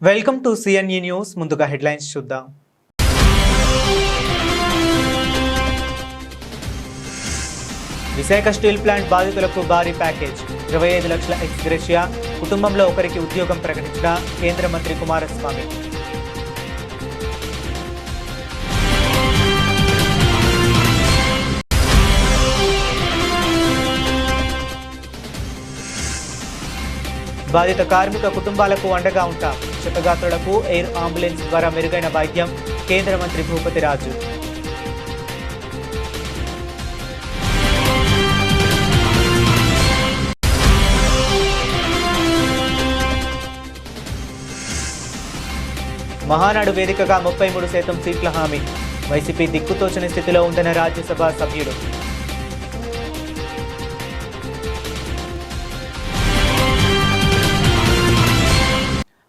Welcome to CNE news. ముందుగా headlines చూద్దాం. Visakha steel plant బాధితులకు భారీ ప్యాకేజ్, 25 లక్షల ఎక్స్గ్రేషియా, కుటుంబంలో ఒకరికి ఉద్యోగం ప్రకటించిన కేంద్ర మంత్రి కుమారస్వామి. బాధిత కార్మిక కుటుంబాలకు అండగా ఉంటాం, క్షతగాత్రులకు ఎయిర్ అంబులెన్స్ ద్వారా మెరుగైన వైద్యం, కేంద్ర మంత్రి భూపతి రాజు. మహానాడు వేదికగా 33% సీట్ల హామీ, వైసీపీ దిక్కుతోచని స్థితిలో ఉందన్న రాజ్యసభ సభ్యుడు.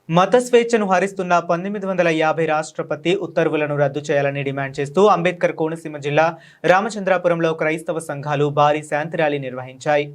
మత స్వేచ్ఛను హరిస్తున్న 1950 రాష్ట్రపతి ఉత్తర్వులను రద్దు చేయాలని డిమాండ్ చేస్తూ అంబేద్కర్ కోనసీమ జిల్లా రామచంద్రాపురంలో క్రైస్తవ సంఘాలు భారీ శాంతి ర్యాలీ నిర్వహించాయి.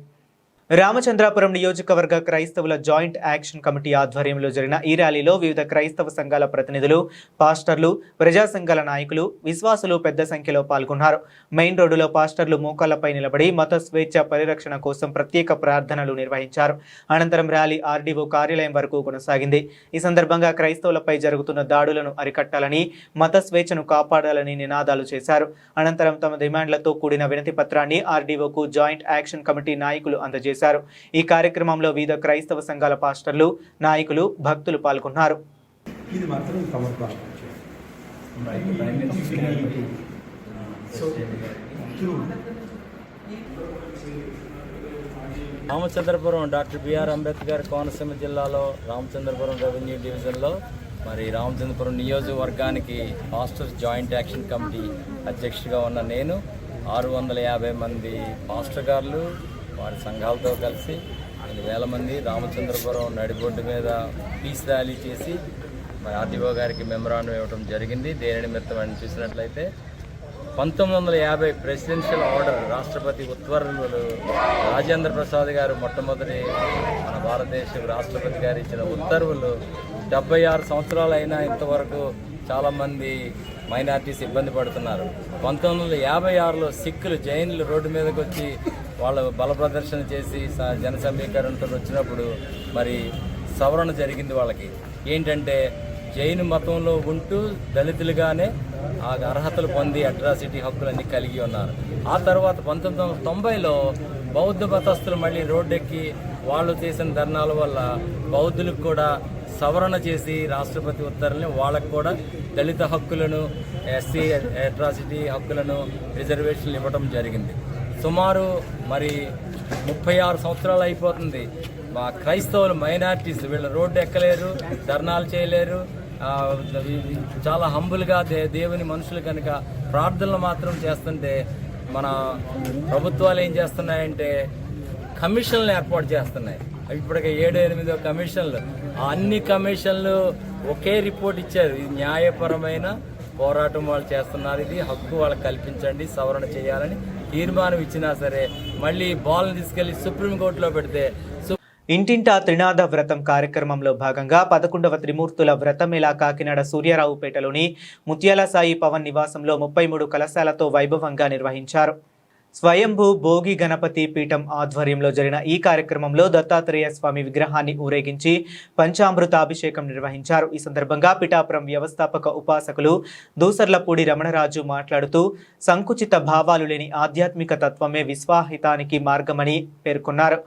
రామచంద్రాపురం నియోజకవర్గ క్రైస్తవుల జాయింట్ యాక్షన్ కమిటీ ఆధ్వర్యంలో జరిగిన ఈ ర్యాలీలో వివిధ క్రైస్తవ సంఘాల ప్రతినిధులు, పాస్టర్లు, ప్రజా సంఘాల నాయకులు, విశ్వాసులు పెద్ద సంఖ్యలో పాల్గొన్నారు. మెయిన్ రోడ్డులో పాస్టర్లు మోకాళ్లపై నిలబడి మత స్వేచ్ఛ పరిరక్షణ కోసం ప్రత్యేక ప్రార్థనలు నిర్వహించారు. అనంతరం ర్యాలీ ఆర్డీఓ కార్యాలయం వరకు కొనసాగింది. ఈ సందర్భంగా క్రైస్తవులపై జరుగుతున్న దాడులను అరికట్టాలని, మత స్వేచ్ఛను కాపాడాలని నినాదాలు చేశారు. అనంతరం తమ డిమాండ్లతో కూడిన వినతి పత్రాన్ని ఆర్డీఓకు జాయింట్ యాక్షన్ కమిటీ నాయకులు అందజేశారు. ఈ కార్యక్రమంలో వివిధ క్రైస్తవ సంఘాల పాస్టర్లు, నాయకులు, భక్తులు పాల్గొన్నారు. రామచంద్రపురం డాక్టర్ బిఆర్ అంబేద్కర్ కోనసీమ జిల్లాలో రామచంద్రపురం రెవెన్యూ డివిజన్లో రామచంద్రపురం నియోజకవర్గానికి పాస్టర్స్ జాయింట్ యాక్షన్ కమిటీ అధ్యక్షుడిగా ఉన్న నేను 650 మంది పాస్టర్ గారులు వారి సంఘాలతో కలిసి 1,000 మంది రామచంద్రపురం నడిబొడ్డు మీద పీస్ ర్యాలీ చేసి ఆర్డీఓ గారికి మెమరాండం ఇవ్వడం జరిగింది. దేని నిమిత్తం అని చూసినట్లయితే 1950 ప్రెసిడెన్షియల్ ఆర్డర్, రాష్ట్రపతి ఉత్తర్వులు, రాజేంద్ర ప్రసాద్ గారు మొట్టమొదటి మన భారతదేశ రాష్ట్రపతి గారు ఇచ్చిన ఉత్తర్వులు 76 సంవత్సరాలు అయినా ఇంతవరకు చాలామంది మైనార్టీస్ ఇబ్బంది పడుతున్నారు. 1956లో సిక్కులు, జైన్లు రోడ్డు మీదకి వచ్చి వాళ్ళు బల ప్రదర్శన చేసి జన సమీకరణతో వచ్చినప్పుడు సవరణ జరిగింది. వాళ్ళకి ఏంటంటే జైను మతంలో ఉంటూ దళితులుగానే ఆ అర్హతలు పొంది అట్రాసిటీ హక్కులన్నీ కలిగి ఉన్నారు. ఆ తర్వాత 1990లో బౌద్ధ మతస్థులు మళ్ళీ రోడ్డెక్కి వాళ్ళు చేసిన ధర్నాల వల్ల బౌద్ధులకు కూడా సవరణ చేసి రాష్ట్రపతి ఉత్తర్వులని వాళ్ళకు కూడా దళిత హక్కులను, ఎస్సీ అట్రాసిటీ హక్కులను, రిజర్వేషన్లు ఇవ్వడం జరిగింది. సుమారు 36 సంవత్సరాలు అయిపోతుంది. మా క్రైస్తవులు మైనార్టీస్ వీళ్ళు రోడ్డు ఎక్కలేరు, ధర్నాలు చేయలేరు, చాలా హంబుల్గా దేవుని మనుషులు కనుక ప్రార్థనలు మాత్రం చేస్తుంటే మన ప్రభుత్వాలు ఏం చేస్తున్నాయంటే కమిషన్లు ఏర్పాటు చేస్తున్నాయి. ఇప్పటికే 7-8 కమిషన్లు, అన్ని కమిషన్లు ఒకే రిపోర్ట్ ఇచ్చారు. ఇది న్యాయపరమైన పోరాటం వాళ్ళు చేస్తున్నారు, ఇది హక్కు వాళ్ళకి కల్పించండి, సవరణ చేయాలని తీర్మానం ఇచ్చినా సరే మళ్ళీ బాల్ని తీసుకెళ్లి సుప్రీంకోర్టులో పెడితే. ఇంటింటా త్రినాద వ్రతం కార్యక్రమంలో భాగంగా 11వ త్రిమూర్తుల వ్రతమేళా కాకినాడ సూర్యారావుపేటలోని ముత్యాల సాయి పవన్ నివాసంలో 33 కలశాలతో వైభవంగా నిర్వహించారు. స్వయంభూ భోగి గణపతి పీఠం ఆధ్వర్యంలో జరిగిన ఈ కార్యక్రమంలో దత్తాత్రేయ స్వామి విగ్రహాన్ని ఊరేగించి పంచామృతాభిషేకం నిర్వహించారు. ఈ సందర్భంగా పిఠాపురం వ్యవస్థాపక ఉపాసకులు దూసర్లపూడి రమణరాజు మాట్లాడుతూ సంకుచిత భావాలు లేని ఆధ్యాత్మిక తత్వమే విశ్వాహితానికి మార్గమని పేర్కొన్నారు.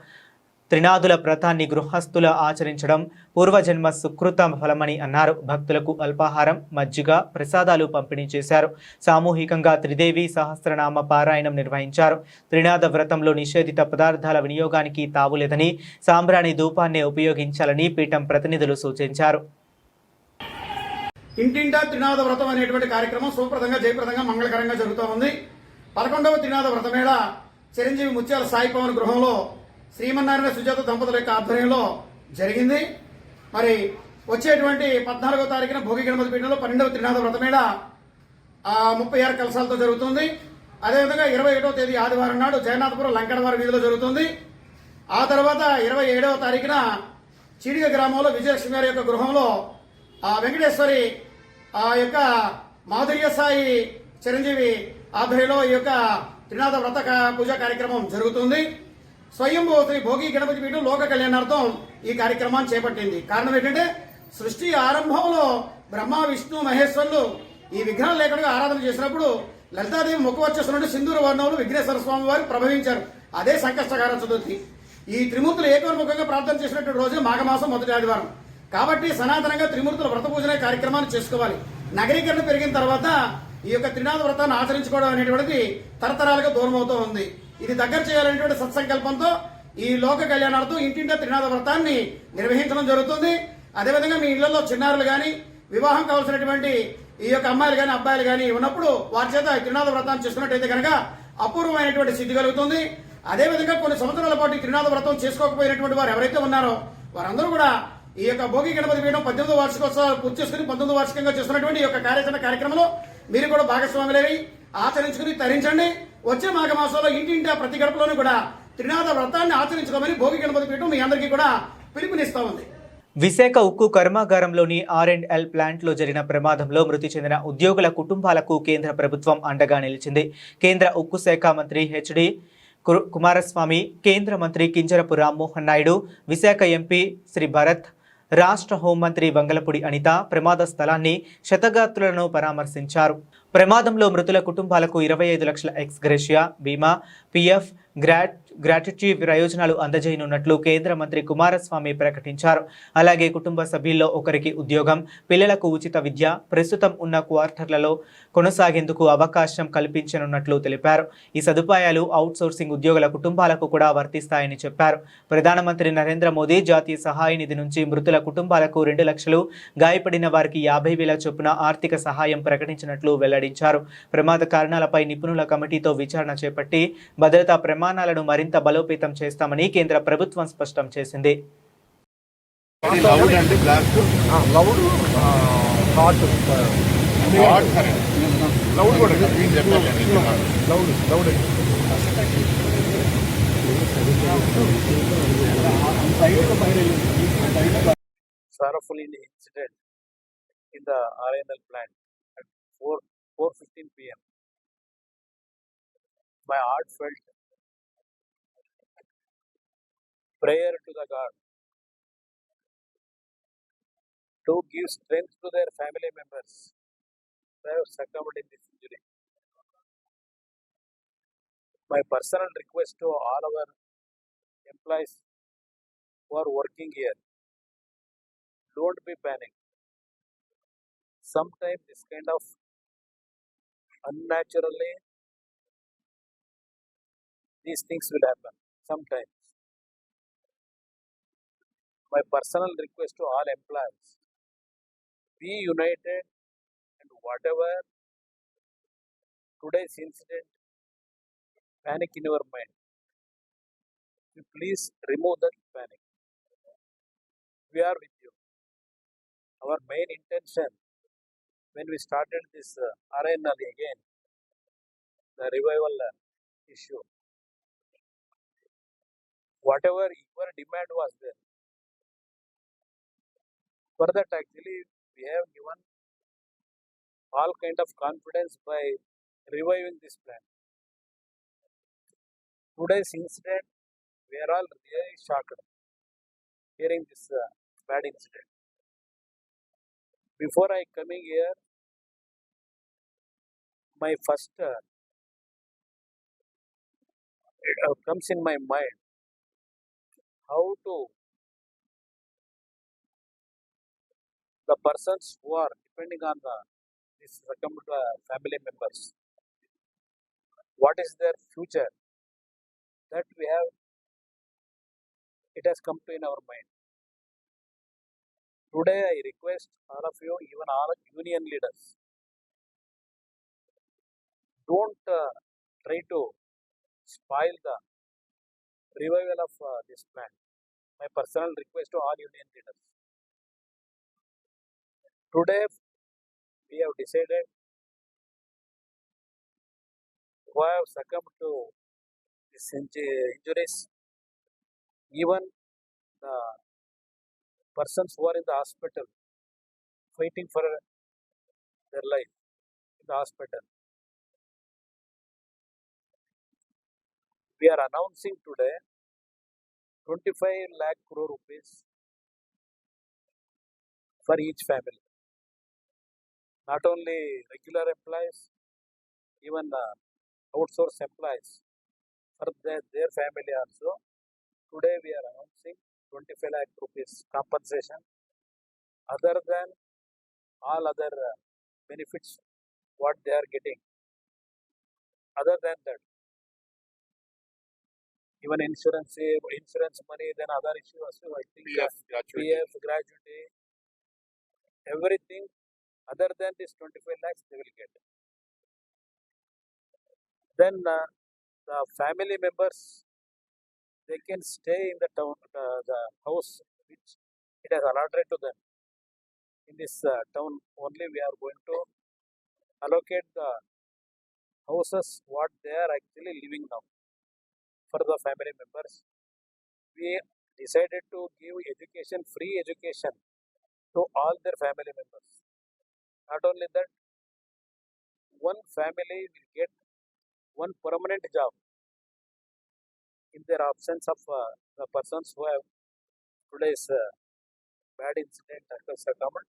త్రినాదుల వ్రతాన్ని గృహస్థుల ఆచరించడం పూర్వజన్మ సుకృత ఫలమని అన్నారు. భక్తులకు అల్పాహారం, మజ్జిగ, ప్రసాదాలు పంపిణీ చేశారు. సామూహికంగా త్రిదేవి సహస్రనామ పారాయణం నిర్వహించారు. త్రినాద వ్రతంలో నిషేధిత పదార్థాల వినియోగానికి తావులేదని, సాంబ్రాణి ధూపాన్నే ఉపయోగించాలని పీఠం ప్రతినిధులు సూచించారు. ఇంటింటా త్రినాద వ్రతం అనేటువంటి కార్యక్రమం సుప్రదంగా, జయప్రదంగా, మంగళకరంగా జరుగుతూ ఉంది. 11వ త్రినాద వ్రతమేళ చిరంజీవి ముత్యాల సాయి పవన్ గృహంలో శ్రీమన్నారాయణ సుజాత దంపతుల యొక్క ఆధ్వర్యంలో జరిగింది. వచ్చేటువంటి 14వ తారీఖున భోగి గణపతి పీఠంలో 12వ త్రినాద వ్రతమేళ 36 కలశాలతో జరుగుతుంది. అదేవిధంగా 21వ తేదీ ఆదివారం నాడు జగన్నాథపురం లంకడవారి వీధిలో జరుగుతుంది. ఆ తర్వాత 27వ తారీఖున చీడిగ గ్రామంలో విజయలక్ష్మి గారి యొక్క గృహంలో ఆ వెంకటేశ్వరి ఆ యొక్క మాధుర్య సాయి చిరంజీవి ఆధ్వర్యంలో ఈ యొక్క త్రినాథ వ్రత పూజా కార్యక్రమం జరుగుతుంది. స్వయంభూ శ్రీ భోగి గణపతి పీఠం లోక కళ్యాణార్థం ఈ కార్యక్రమాన్ని చేపట్టింది. కారణం ఏంటంటే సృష్టి ఆరంభంలో బ్రహ్మ విష్ణు మహేశ్వరులు ఈ విఘ్నాలు లేకుండా ఆరాధన చేసినప్పుడు లలితాదేవి ముఖవర్చస్సు నుండి సింధూర వర్ణంలో విఘ్నేశ్వర స్వామి వారు ప్రభవించారు. అదే సంకష్టకార చతుర్థి. ఈ త్రిమూర్తులు ఏకోన్ముఖంగా ప్రార్థన చేసినటువంటి రోజు మాఘమాసం మొదటి ఆదివారం. కాబట్టి సనాతనంగా త్రిమూర్తుల వ్రత పూజన కార్యక్రమాన్ని చేసుకోవాలి. నగరీకరణ పెరిగిన తర్వాత ఈ యొక్క త్రినాథ వ్రతాన్ని ఆచరించుకోవడం అనేటువంటిది తరతరాలుగా దూరం అవుతూ ఉంది. ఇది దగ్గర చేయాలనేటువంటి సత్సంకల్పంతో ఈ లోక కళ్యాణార్థం ఇంటింటా త్రినాథ వ్రతాన్ని నిర్వహించడం జరుగుతుంది. అదేవిధంగా మీ ఇళ్లలో చిన్నారులు కానీ వివాహం కావాల్సినటువంటి ఈ యొక్క అమ్మాయిలు కానీ అబ్బాయిలు కానీ ఉన్నప్పుడు వారి చేత త్రినాథ వ్రతాన్ని చేసుకున్నట్టయితే కనుక అపూర్వమైనటువంటి సిద్ధి కలుగుతుంది. అదేవిధంగా కొన్ని సంవత్సరాల పాటు ఈ త్రినాథ వ్రతం చేసుకోకపోయినటువంటి వారు ఎవరైతే ఉన్నారో వారందరూ కూడా ఈ యొక్క భోగి గణపతి పీఠం 18వ వార్షికోత్సవాలు పూర్తి చేసుకుని 19వ వార్షికంగా చేస్తున్నటువంటి ఈ యొక్క కార్యక్రమంలో మీరు కూడా భాగస్వాములై ఆచరించుకుని తరించండి. వచ్చే మాఘమాసంలో ఇంటింటా ప్రతి గడపలోనూ కూడా త్రినాథ వ్రతాన్ని ఆచరించుకోమని భోగి గణపతి పీఠం మీ అందరికీ కూడా పిలుపునిస్తా ఉంది. విశాఖ ఉక్కు కర్మాగారంలోని R&L ప్లాంట్లో జరిగిన ప్రమాదంలో మృతి చెందిన ఉద్యోగుల కుటుంబాలకు కేంద్ర ప్రభుత్వం అండగా నిలిచింది. కేంద్ర ఉక్కు శాఖ మంత్రి హెచ్డి కుమారస్వామి, కేంద్ర మంత్రి కింజరపు రామ్మోహన్ నాయుడు, విశాఖ ఎంపీ శ్రీ భరత్, రాష్ట్ర హోంమంత్రి వంగలపూడి అనిత ప్రమాద స్థలాన్ని శతగాత్రులను పరామర్శించారు. ప్రమాదంలో మృతుల కుటుంబాలకు 25 లక్షల ఎక్స్గ్రేషియా, బీమా, పిఎఫ్, గ్రాట్యుటీ ప్రయోజనాలు అందజేయనున్నట్లు కేంద్ర మంత్రి కుమారస్వామి ప్రకటించారు. అలాగే కుటుంబ సభ్యుల్లో ఒకరికి ఉద్యోగం, పిల్లలకు ఉచిత విద్య ప్రస్తుతం ఉన్న క్వార్టర్లలో కొనసాగేందుకు అవకాశం కల్పించనున్నట్లు తెలిపారు. ఈ సదుపాయాలు అవుట్సోర్సింగ్ ఉద్యోగుల కుటుంబాలకు కూడా వర్తిస్తాయని చెప్పారు. ప్రధానమంత్రి నరేంద్ర మోదీ జాతీయ సహాయ నిధి నుంచి మృతుల కుటుంబాలకు 2 లక్షలు, గాయపడిన వారికి 50,000 చొప్పున ఆర్థిక సహాయం ప్రకటించినట్లు వెల్లడించారు. ప్రమాద కారణాలపై నిపుణుల కమిటీతో విచారణ చేపట్టి భద్రతా ప్రమాణాలను మరింత బలోపేతం చేస్తామని కేంద్ర ప్రభుత్వం స్పష్టం చేసింది. sorrowfully incident in the R&L plant at 4:15 p.m. My heartfelt prayer to the God to give strength to their family members who have succumbed in this injury. My personal request to all our employees who are working here, don't be panicked. Sometimes this kind of unnaturally these things will happen sometimes. My personal request to all employees, be united, and whatever today's incident, panic in your mind, you please remove that panic. We are with you. Our main intention when we started this R&L again, the revival issue, whatever your demand was there, for that actually we have given all kind of confidence by reviving this plan. Today's incident, we are all really shocked hearing this bad incident. Before I coming here, my first it comes in my mind how to the persons who are depending on this succumbed family members, what is their future, that we have, it has come to in our mind. Today I request all of you, even all union leaders, don't try to spoil the revival of this plan. My personal request to all union leaders. Today we have decided who have succumbed to these injuries, even the persons who are in the hospital, fighting for their life in the hospital. We are announcing today 25 lakh crore rupees for each family. Not only regular employees, even outsourced employees, for their family also. Today we are announcing 25 lakh rupees compensation, other than all other benefits what they are getting. Other than that, even insurance money, then other issues also, I think PF, gratuity, everything other than this 25 lakhs they will get. Then the family members, they can stay in the town, the house which it has allotted to them. In this town only we are going to allocate the houses what they are actually living now for the family members. We decided to give education, free education to all their family members. Not only that, one family will get one permanent job in their absence of the persons who have today's bad incident has occurred.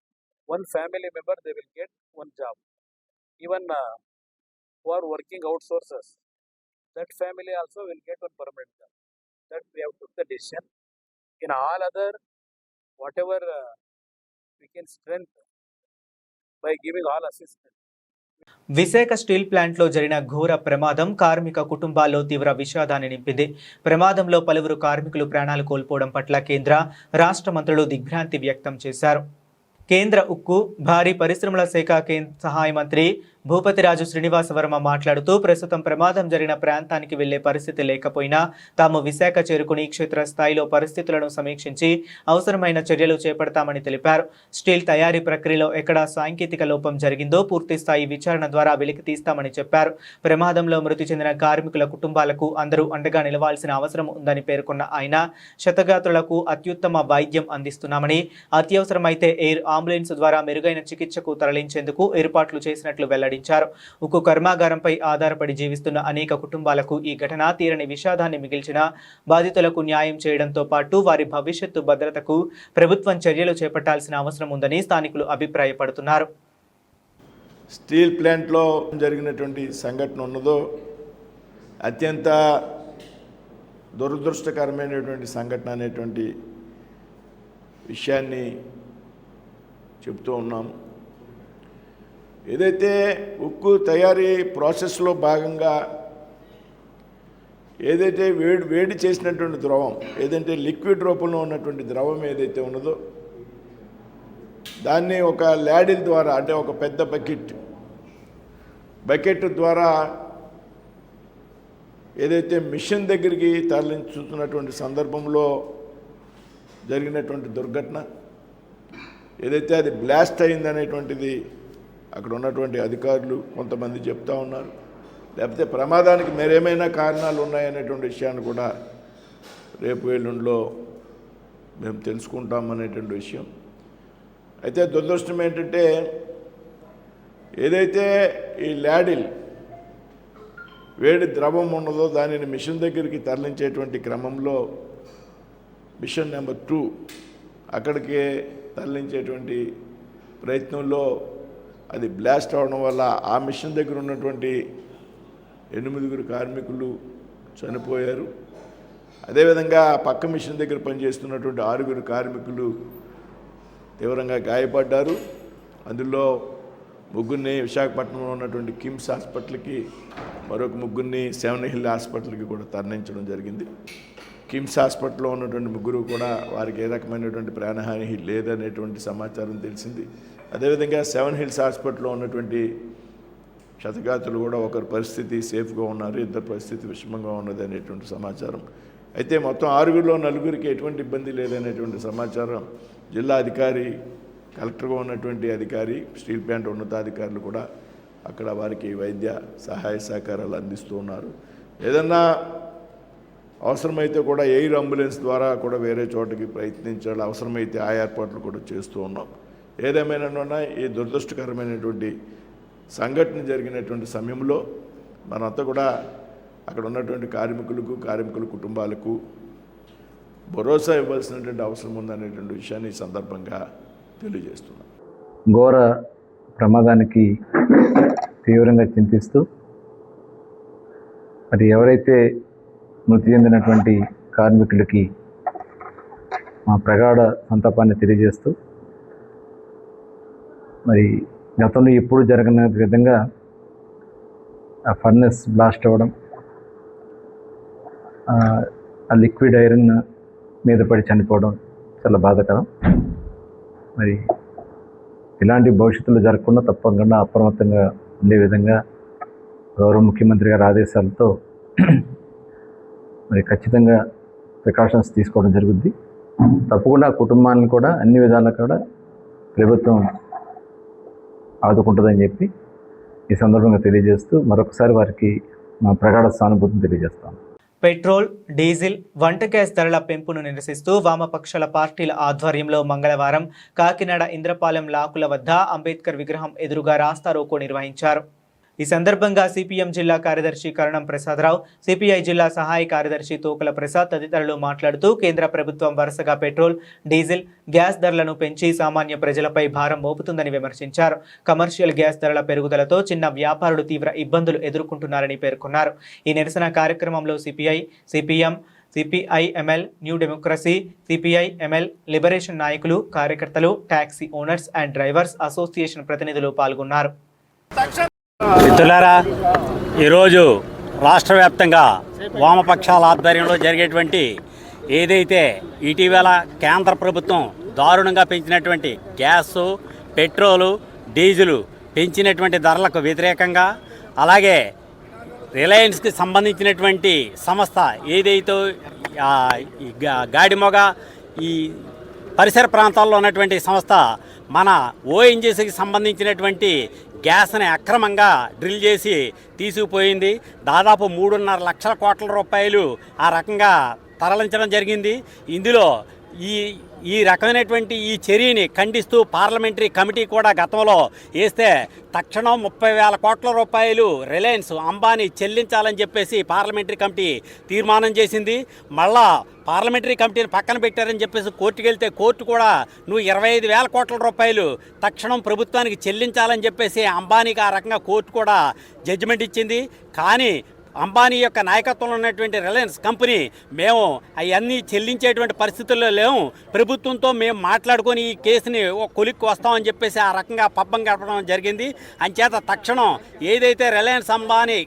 One family member, they will get one job. Even who are working outsources, that family also will get one permanent job. That we have took the decision. In all other, whatever we can strengthen by giving all assistance. Visakha steel ప్లాంట్లో జరిగిన ఘోర ప్రమాదం కార్మిక కుటుంబాల్లో తీవ్ర విషాదాన్ని నింపింది. ప్రమాదంలో పలువురు కార్మికులు ప్రాణాలు కోల్పోవడం పట్ల కేంద్ర, రాష్ట్ర మంత్రులు దిగ్భ్రాంతి వ్యక్తం చేశారు. కేంద్ర ఉక్కు, భారీ పరిశ్రమల శాఖ సహాయ మంత్రి భూపతిరాజు శ్రీనివాసవర్మ మాట్లాడుతూ ప్రస్తుతం ప్రమాదం జరిగిన ప్రాంతానికి వెళ్లే పరిస్థితి లేకపోయినా తాము విశాఖ చేరుకుని క్షేత్రస్థాయిలో పరిస్థితులను సమీక్షించి అవసరమైన చర్యలు చేపడతామని తెలిపారు. స్టీల్ తయారీ ప్రక్రియలో ఎక్కడ సాంకేతిక లోపం జరిగిందో పూర్తిస్థాయి విచారణ ద్వారా వెలికి తీస్తామని చెప్పారు. ప్రమాదంలో మృతి చెందిన కార్మికుల కుటుంబాలకు అందరూ అండగా నిలవాల్సిన అవసరం ఉందని పేర్కొన్న ఆయన క్షతగాత్రులకు అత్యుత్తమ వైద్యం అందిస్తున్నామని, అత్యవసరమైతే ఎయిర్ అంబులెన్స్ ద్వారా మెరుగైన చికిత్సకు తరలించేందుకు ఏర్పాట్లు చేసినట్లు వెల్లడించారు. ఉక్కు కర్మాగారంపై ఆధారపడి జీవిస్తున్న అనేక కుటుంబాలకు ఈ ఘటన తీరని విషాదాన్ని మిగిల్చిన బాధితులకు న్యాయం చేయడంతో పాటు వారి భవిష్యత్తు భద్రతకు ప్రభుత్వం చర్యలు చేపట్టాల్సిన అవసరం ఉందని స్థానికులు అభిప్రాయపడుతున్నారు. స్టీల్ ప్లాంట్లో జరిగినటువంటి సంఘటన ఉన్నదో అత్యంత దురదృష్టకరమైనటువంటి సంఘటన అనేటువంటి విషయాన్ని చెప్తూ ఉన్నాం. ఏదైతే ఉక్కు తయారీ ప్రాసెస్లో భాగంగా ఏదైతే వేడి చేసినటువంటి ద్రవం, ఏదైతే లిక్విడ్ రూపంలో ఉన్నటువంటి ద్రవం ఏదైతే ఉన్నదో దాన్ని ఒక ల్యాడిల్ ద్వారా, అంటే ఒక పెద్ద బకెట్ ద్వారా ఏదైతే మిషన్ దగ్గరికి తరలించుతున్నటువంటి సందర్భంలో జరిగినటువంటి దుర్ఘటన, ఏదైతే అది బ్లాస్ట్ అయిందనేటువంటిది అక్కడ ఉన్నటువంటి అధికారులు కొంతమంది చెప్తా ఉన్నారు. లేకపోతే ప్రమాదానికి మరేమైనా కారణాలు ఉన్నాయనేటువంటి విషయాన్ని కూడా రేపు ఎల్లుండిలో మేము తెలుసుకుంటాం అనేటువంటి విషయం. అయితే దురదృష్టం ఏంటంటే ఏదైతే ఈ ల్యాడిల్ వేడి ద్రవం ఉన్నదో దానిని మిషన్ దగ్గరికి తరలించేటువంటి క్రమంలో మిషన్ నెంబర్ 2 అక్కడికి తరలించేటువంటి ప్రయత్నంలో అది బ్లాస్ట్ అవడం వల్ల ఆ మిషన్ దగ్గర ఉన్నటువంటి 8 కార్మికులు చనిపోయారు. అదేవిధంగా పక్క మిషన్ దగ్గర పనిచేస్తున్నటువంటి 6 కార్మికులు తీవ్రంగా గాయపడ్డారు. అందులో 3 విశాఖపట్నంలో ఉన్నటువంటి కిమ్స్ హాస్పిటల్కి, మరొక 3 సెవెన్ హిల్ హాస్పిటల్కి కూడా తరలించడం జరిగింది. కిమ్స్ హాస్పిటల్లో ఉన్నటువంటి 3 కూడా వారికి ఏ రకమైనటువంటి ప్రాణహాని లేదనేటువంటి సమాచారం తెలిసింది. అదేవిధంగా సెవెన్ హిల్స్ హాస్పిటల్లో ఉన్నటువంటి క్షతగాతులు కూడా ఒకరి పరిస్థితి సేఫ్గా ఉన్నారు, ఇద్దరు పరిస్థితి విషమంగా ఉన్నది అనేటువంటి సమాచారం. అయితే మొత్తం 6లో 4కి ఎటువంటి ఇబ్బంది లేదనేటువంటి సమాచారం జిల్లా అధికారి, కలెక్టర్గా ఉన్నటువంటి అధికారి, స్టీల్ ప్లాంట్ ఉన్నతాధికారులు కూడా అక్కడ వారికి వైద్య సహాయ సహకారాలు అందిస్తూ ఉన్నారు. ఏదన్నా అవసరమైతే కూడా ఎయిర్ అంబులెన్స్ ద్వారా కూడా వేరే చోటకి ప్రయత్నించాలి, అవసరమైతే ఆ ఏర్పాట్లు కూడా చేస్తూ ఉన్నాం. ఏదేమైనా ఈ దురదృష్టకరమైనటువంటి సంఘటన జరిగినటువంటి సమయంలో మనంతా కూడా అక్కడ ఉన్నటువంటి కార్మికుల కుటుంబాలకు భరోసా ఇవ్వాల్సినటువంటి అవసరం ఉందనేటువంటి విషయాన్ని ఈ సందర్భంగా తెలియజేస్తున్నాం. ఘోర ప్రమాదానికి తీవ్రంగా చింతిస్తూ మరి ఎవరైతే మృతి చెందినటువంటి కార్మికులకి మా ప్రగాఢ సంతాపాన్ని తెలియజేస్తూ మరి గతంలో ఎప్పుడు జరగని విధంగా ఆ ఫర్నెస్ బ్లాస్ట్ అవ్వడం, ఆ లిక్విడ్ ఐరన్ మీద పడి చనిపోవడం చాలా బాధాకరం. మరి ఇలాంటి భవిష్యత్తులో జరగకుండా తప్పకుండా అప్రమత్తంగా ఉండే విధంగా గౌరవ ముఖ్యమంత్రి గారి ఆదేశాలతో మరి ఖచ్చితంగా ప్రికాషన్స్ తీసుకోవడం జరుగుద్ది. తప్పకుండా ఆ కుటుంబాలను కూడా అన్ని విధాలుగా కూడా ప్రభుత్వం ఆదుకుంటుందని చెప్పి ఈ సందర్భంగా తెలియజేస్తూ మరొకసారి వారికి మా ప్రగాఢ సానుభూతిని తెలియజేస్తాం. పెట్రోల్, డీజిల్, వంట గ్యాస్ ధరల పెంపును నిరసిస్తూ వామపక్షాల పార్టీల ఆధ్వర్యంలో మంగళవారం కాకినాడ ఇంద్రపాలెం లాకుల వద్ద అంబేద్కర్ విగ్రహం ఎదురుగా రాస్తారోకో నిర్వహించారు. ఈ సందర్భంగా సిపిఎం జిల్లా కార్యదర్శి కరణం ప్రసాదరావు, సిపిఐ జిల్లా సహాయ కార్యదర్శి తోకల ప్రసాద్ తదితరులు మాట్లాడుతూ కేంద్ర ప్రభుత్వం వరుసగా పెట్రోల్, డీజిల్, గ్యాస్ ధరలను పెంచి సామాన్య ప్రజలపై భారం మోపుతుందని విమర్శించారు. కమర్షియల్ గ్యాస్ ధరల పెరుగుదలతో చిన్న వ్యాపారులు తీవ్ర ఇబ్బందులు ఎదుర్కొంటున్నారని పేర్కొన్నారు. ఈ నిరసన కార్యక్రమంలో CPI, CPM, CPIML, new democracy, CPIML, liberation నాయకులు, కార్యకర్తలు, taxi owners and drivers association ప్రతినిధులు పాల్గొన్నారు. మిత్రులారా, ఈరోజు రాష్ట్ర వ్యాప్తంగా వామపక్షాల ఆధ్వర్యంలో జరిగేటువంటి ఏదైతే ఇటీవల కేంద్ర ప్రభుత్వం దారుణంగా పెంచినటువంటి గ్యాసు, పెట్రోలు, డీజిలు పెంచినటువంటి ధరలకు వ్యతిరేకంగా, అలాగే రిలయన్స్కి సంబంధించినటువంటి సంస్థ ఏదైతే గాడిమొగ ఈ పరిసర ప్రాంతాల్లో ఉన్నటువంటి సంస్థ మన ఓఎన్జీసీకి సంబంధించినటువంటి గ్యాస్ని అక్రమంగా డ్రిల్ చేసి తీసుకుపోయింది. దాదాపు 3.5 లక్షల కోట్ల రూపాయలు ఆ రకంగా తరలించడం జరిగింది. ఇందులో ఈ రకమైనటువంటి ఈ చర్యని ఖండిస్తూ పార్లమెంటరీ కమిటీ కూడా గతంలో వేస్తే తక్షణం 30,000 కోట్ల రూపాయలు రిలయన్స్ అంబానీ చెల్లించాలని చెప్పేసి పార్లమెంటరీ కమిటీ తీర్మానం చేసింది. మళ్ళా పార్లమెంటరీ కమిటీని పక్కన పెట్టారని చెప్పేసి కోర్టుకు వెళ్తే కోర్టు కూడా నువ్వు 25,000 కోట్ల రూపాయలు తక్షణం ప్రభుత్వానికి చెల్లించాలని చెప్పేసి అంబానీకి ఆ రకంగా కోర్టు కూడా జడ్జిమెంట్ ఇచ్చింది. కానీ అంబానీ యొక్క నాయకత్వంలో ఉన్నటువంటి రిలయన్స్ కంపెనీ మేము అవన్నీ చెల్లించేటువంటి పరిస్థితుల్లో లేవు, ప్రభుత్వంతో మేము మాట్లాడుకొని ఈ కేసుని ఒక కొలిక్కి వస్తామని చెప్పేసి ఆ రకంగా పబ్బం గడపడం జరిగింది. అంచేత తక్షణం ఏదైతే రిలయన్స్ అంబానీ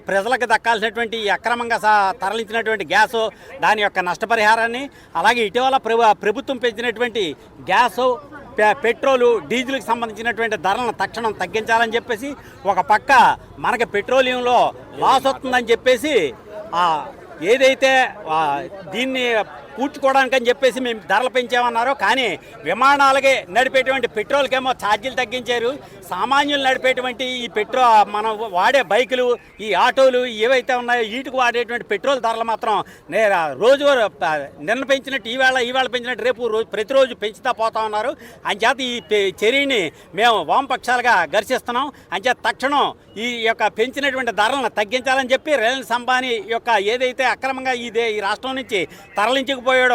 ప్రజలకు దక్కాల్సినటువంటి అక్రమంగా తరలించినటువంటి గ్యాసు దాని యొక్క నష్టపరిహారాన్ని, అలాగే ఇటీవల ప్రభుత్వం పెంచినటువంటి గ్యాసు, పెట్రోలు, డీజిల్కి సంబంధించినటువంటి ధరలను తక్షణం తగ్గించాలని చెప్పేసి, ఒక పక్క మనకి పెట్రోలియంలో లాస్ వస్తుందని చెప్పేసి ఏదైతే దీన్ని పూడ్చుకోవడానికని చెప్పేసి మేము ధరలు పెంచామన్నారు. కానీ విమానాలకి నడిపేటువంటి పెట్రోల్కేమో ఛార్జీలు తగ్గించారు. సామాన్యులు నడిపేటువంటి ఈ మనం వాడే బైకులు, ఈ ఆటోలు ఏవైతే ఉన్నాయో వీటికి వాడేటువంటి పెట్రోల్ ధరలు మాత్రం రోజు నిన్న పెంచినట్టు ఈవేళ పెంచినట్టు రేపు ప్రతిరోజు పెంచుతా పోతా ఉన్నారు. అంచేత ఈ చర్యని మేము వామపక్షాలుగా గర్శిస్తున్నాం. అంచేత తక్షణం ఈ యొక్క పెంచినటువంటి ధరలను తగ్గించాలని చెప్పి రిలయన్స్ అంబానీ యొక్క ఏదైతే అక్రమంగా ఈ రాష్ట్రం నుంచి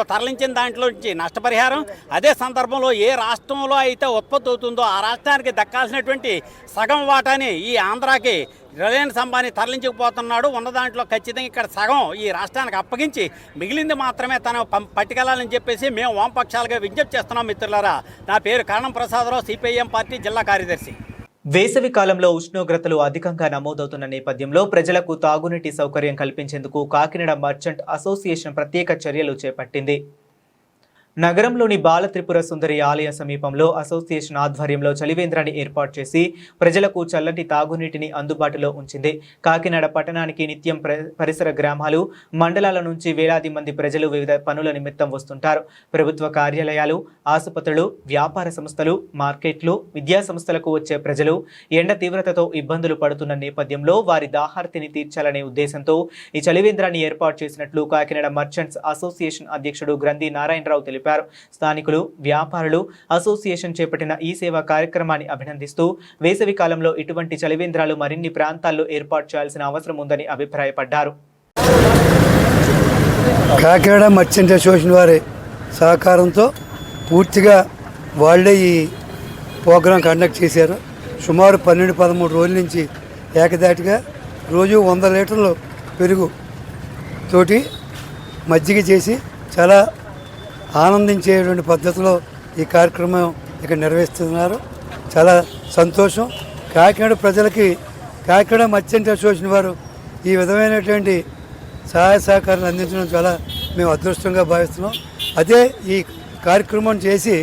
తరలించిన దాంట్లో నుంచి నష్టపరిహారం, అదే సందర్భంలో ఏ రాష్ట్రంలో అయితే ఉత్పత్తి అవుతుందో ఆ రాష్ట్రానికి దక్కాల్సినటువంటి సగం వాటాని ఈ ఆంధ్రాకి రిలయన్స్ అంబానీ తరలించకపోతున్నాడు. ఉన్న దాంట్లో ఖచ్చితంగా ఇక్కడ సగం ఈ రాష్ట్రానికి అప్పగించి మిగిలింది మాత్రమే తను పట్టుకెళ్లాలని చెప్పేసి మేము వామపక్షాలుగా విజ్ఞప్తి చేస్తున్నాం. మిత్రులారా, నా పేరు కరణం ప్రసాదరావు, సిపిఐఎం పార్టీ జిల్లా కార్యదర్శి. వేసవి కాలంలో ఉష్ణోగ్రతలు అధికంగా నమోదవుతున్న నేపథ్యంలో ప్రజలకు తాగునీటి సౌకర్యం కల్పించేందుకు కాకినాడ మర్చెంట్ అసోసియేషన్ ప్రత్యేక చర్యలు చేపట్టింది. నగరంలోని బాల త్రిపుర సుందరి ఆలయ సమీపంలో అసోసియేషన్ ఆధ్వర్యంలో చలివేంద్రాన్ని ఏర్పాటు చేసి ప్రజలకు చల్లటి తాగునీటిని అందుబాటులో ఉంచింది. కాకినాడ పట్టణానికి నిత్యం పరిసర గ్రామాలు, మండలాల నుంచి వేలాది మంది ప్రజలు వివిధ పనుల నిమిత్తం వస్తుంటారు. ప్రభుత్వ కార్యాలయాలు, ఆసుపత్రులు, వ్యాపార సంస్థలు, మార్కెట్లు, విద్యా సంస్థలకు వచ్చే ప్రజలు ఎండ తీవ్రతతో ఇబ్బందులు పడుతున్న నేపథ్యంలో వారి దాహార్తిని తీర్చాలనే ఉద్దేశంతో ఈ చలివేంద్రాన్ని ఏర్పాటు చేసినట్లు కాకినాడ మర్చెంట్స్ అసోసియేషన్ అధ్యక్షుడు గ్రంథి నారాయణరావు తెలిపారు. తెలిపారు. స్థానికులు, వ్యాపారులు అసోసియేషన్ చేపట్టిన ఈ సేవా కార్యక్రమాన్ని అభినందిస్తూ వేసవి కాలంలో ఇటువంటి చలివేంద్రాలు మరిన్ని ప్రాంతాల్లో ఏర్పాటు చేయాల్సిన అవసరం ఉందని అభిప్రాయపడ్డారు. కాకినాడ మర్చెంట్ అసోసియేషన్ వారి సహకారంతో పూర్తిగా వాళ్ళే ఈ ప్రోగ్రాం కండక్ట్ చేశారు. సుమారు 12-13 రోజుల నుంచి ఏకదాటిగా రోజు 100 లీటర్లు పెరుగు తోటి మజ్జిగ చేసి చాలా ఆనందించేటువంటి పద్ధతిలో ఈ కార్యక్రమం ఇక్కడ నిర్వహిస్తున్నారు. చాలా సంతోషం. కాకినాడ ప్రజలకి కాకినాడ మర్చెంట్ అసోసియేషన్ వారు ఈ విధమైనటువంటి సహాయ సహకారాలు అందించడం చాలా మేము అదృష్టంగా భావిస్తున్నాం. అదే ఈ కార్యక్రమం చేసి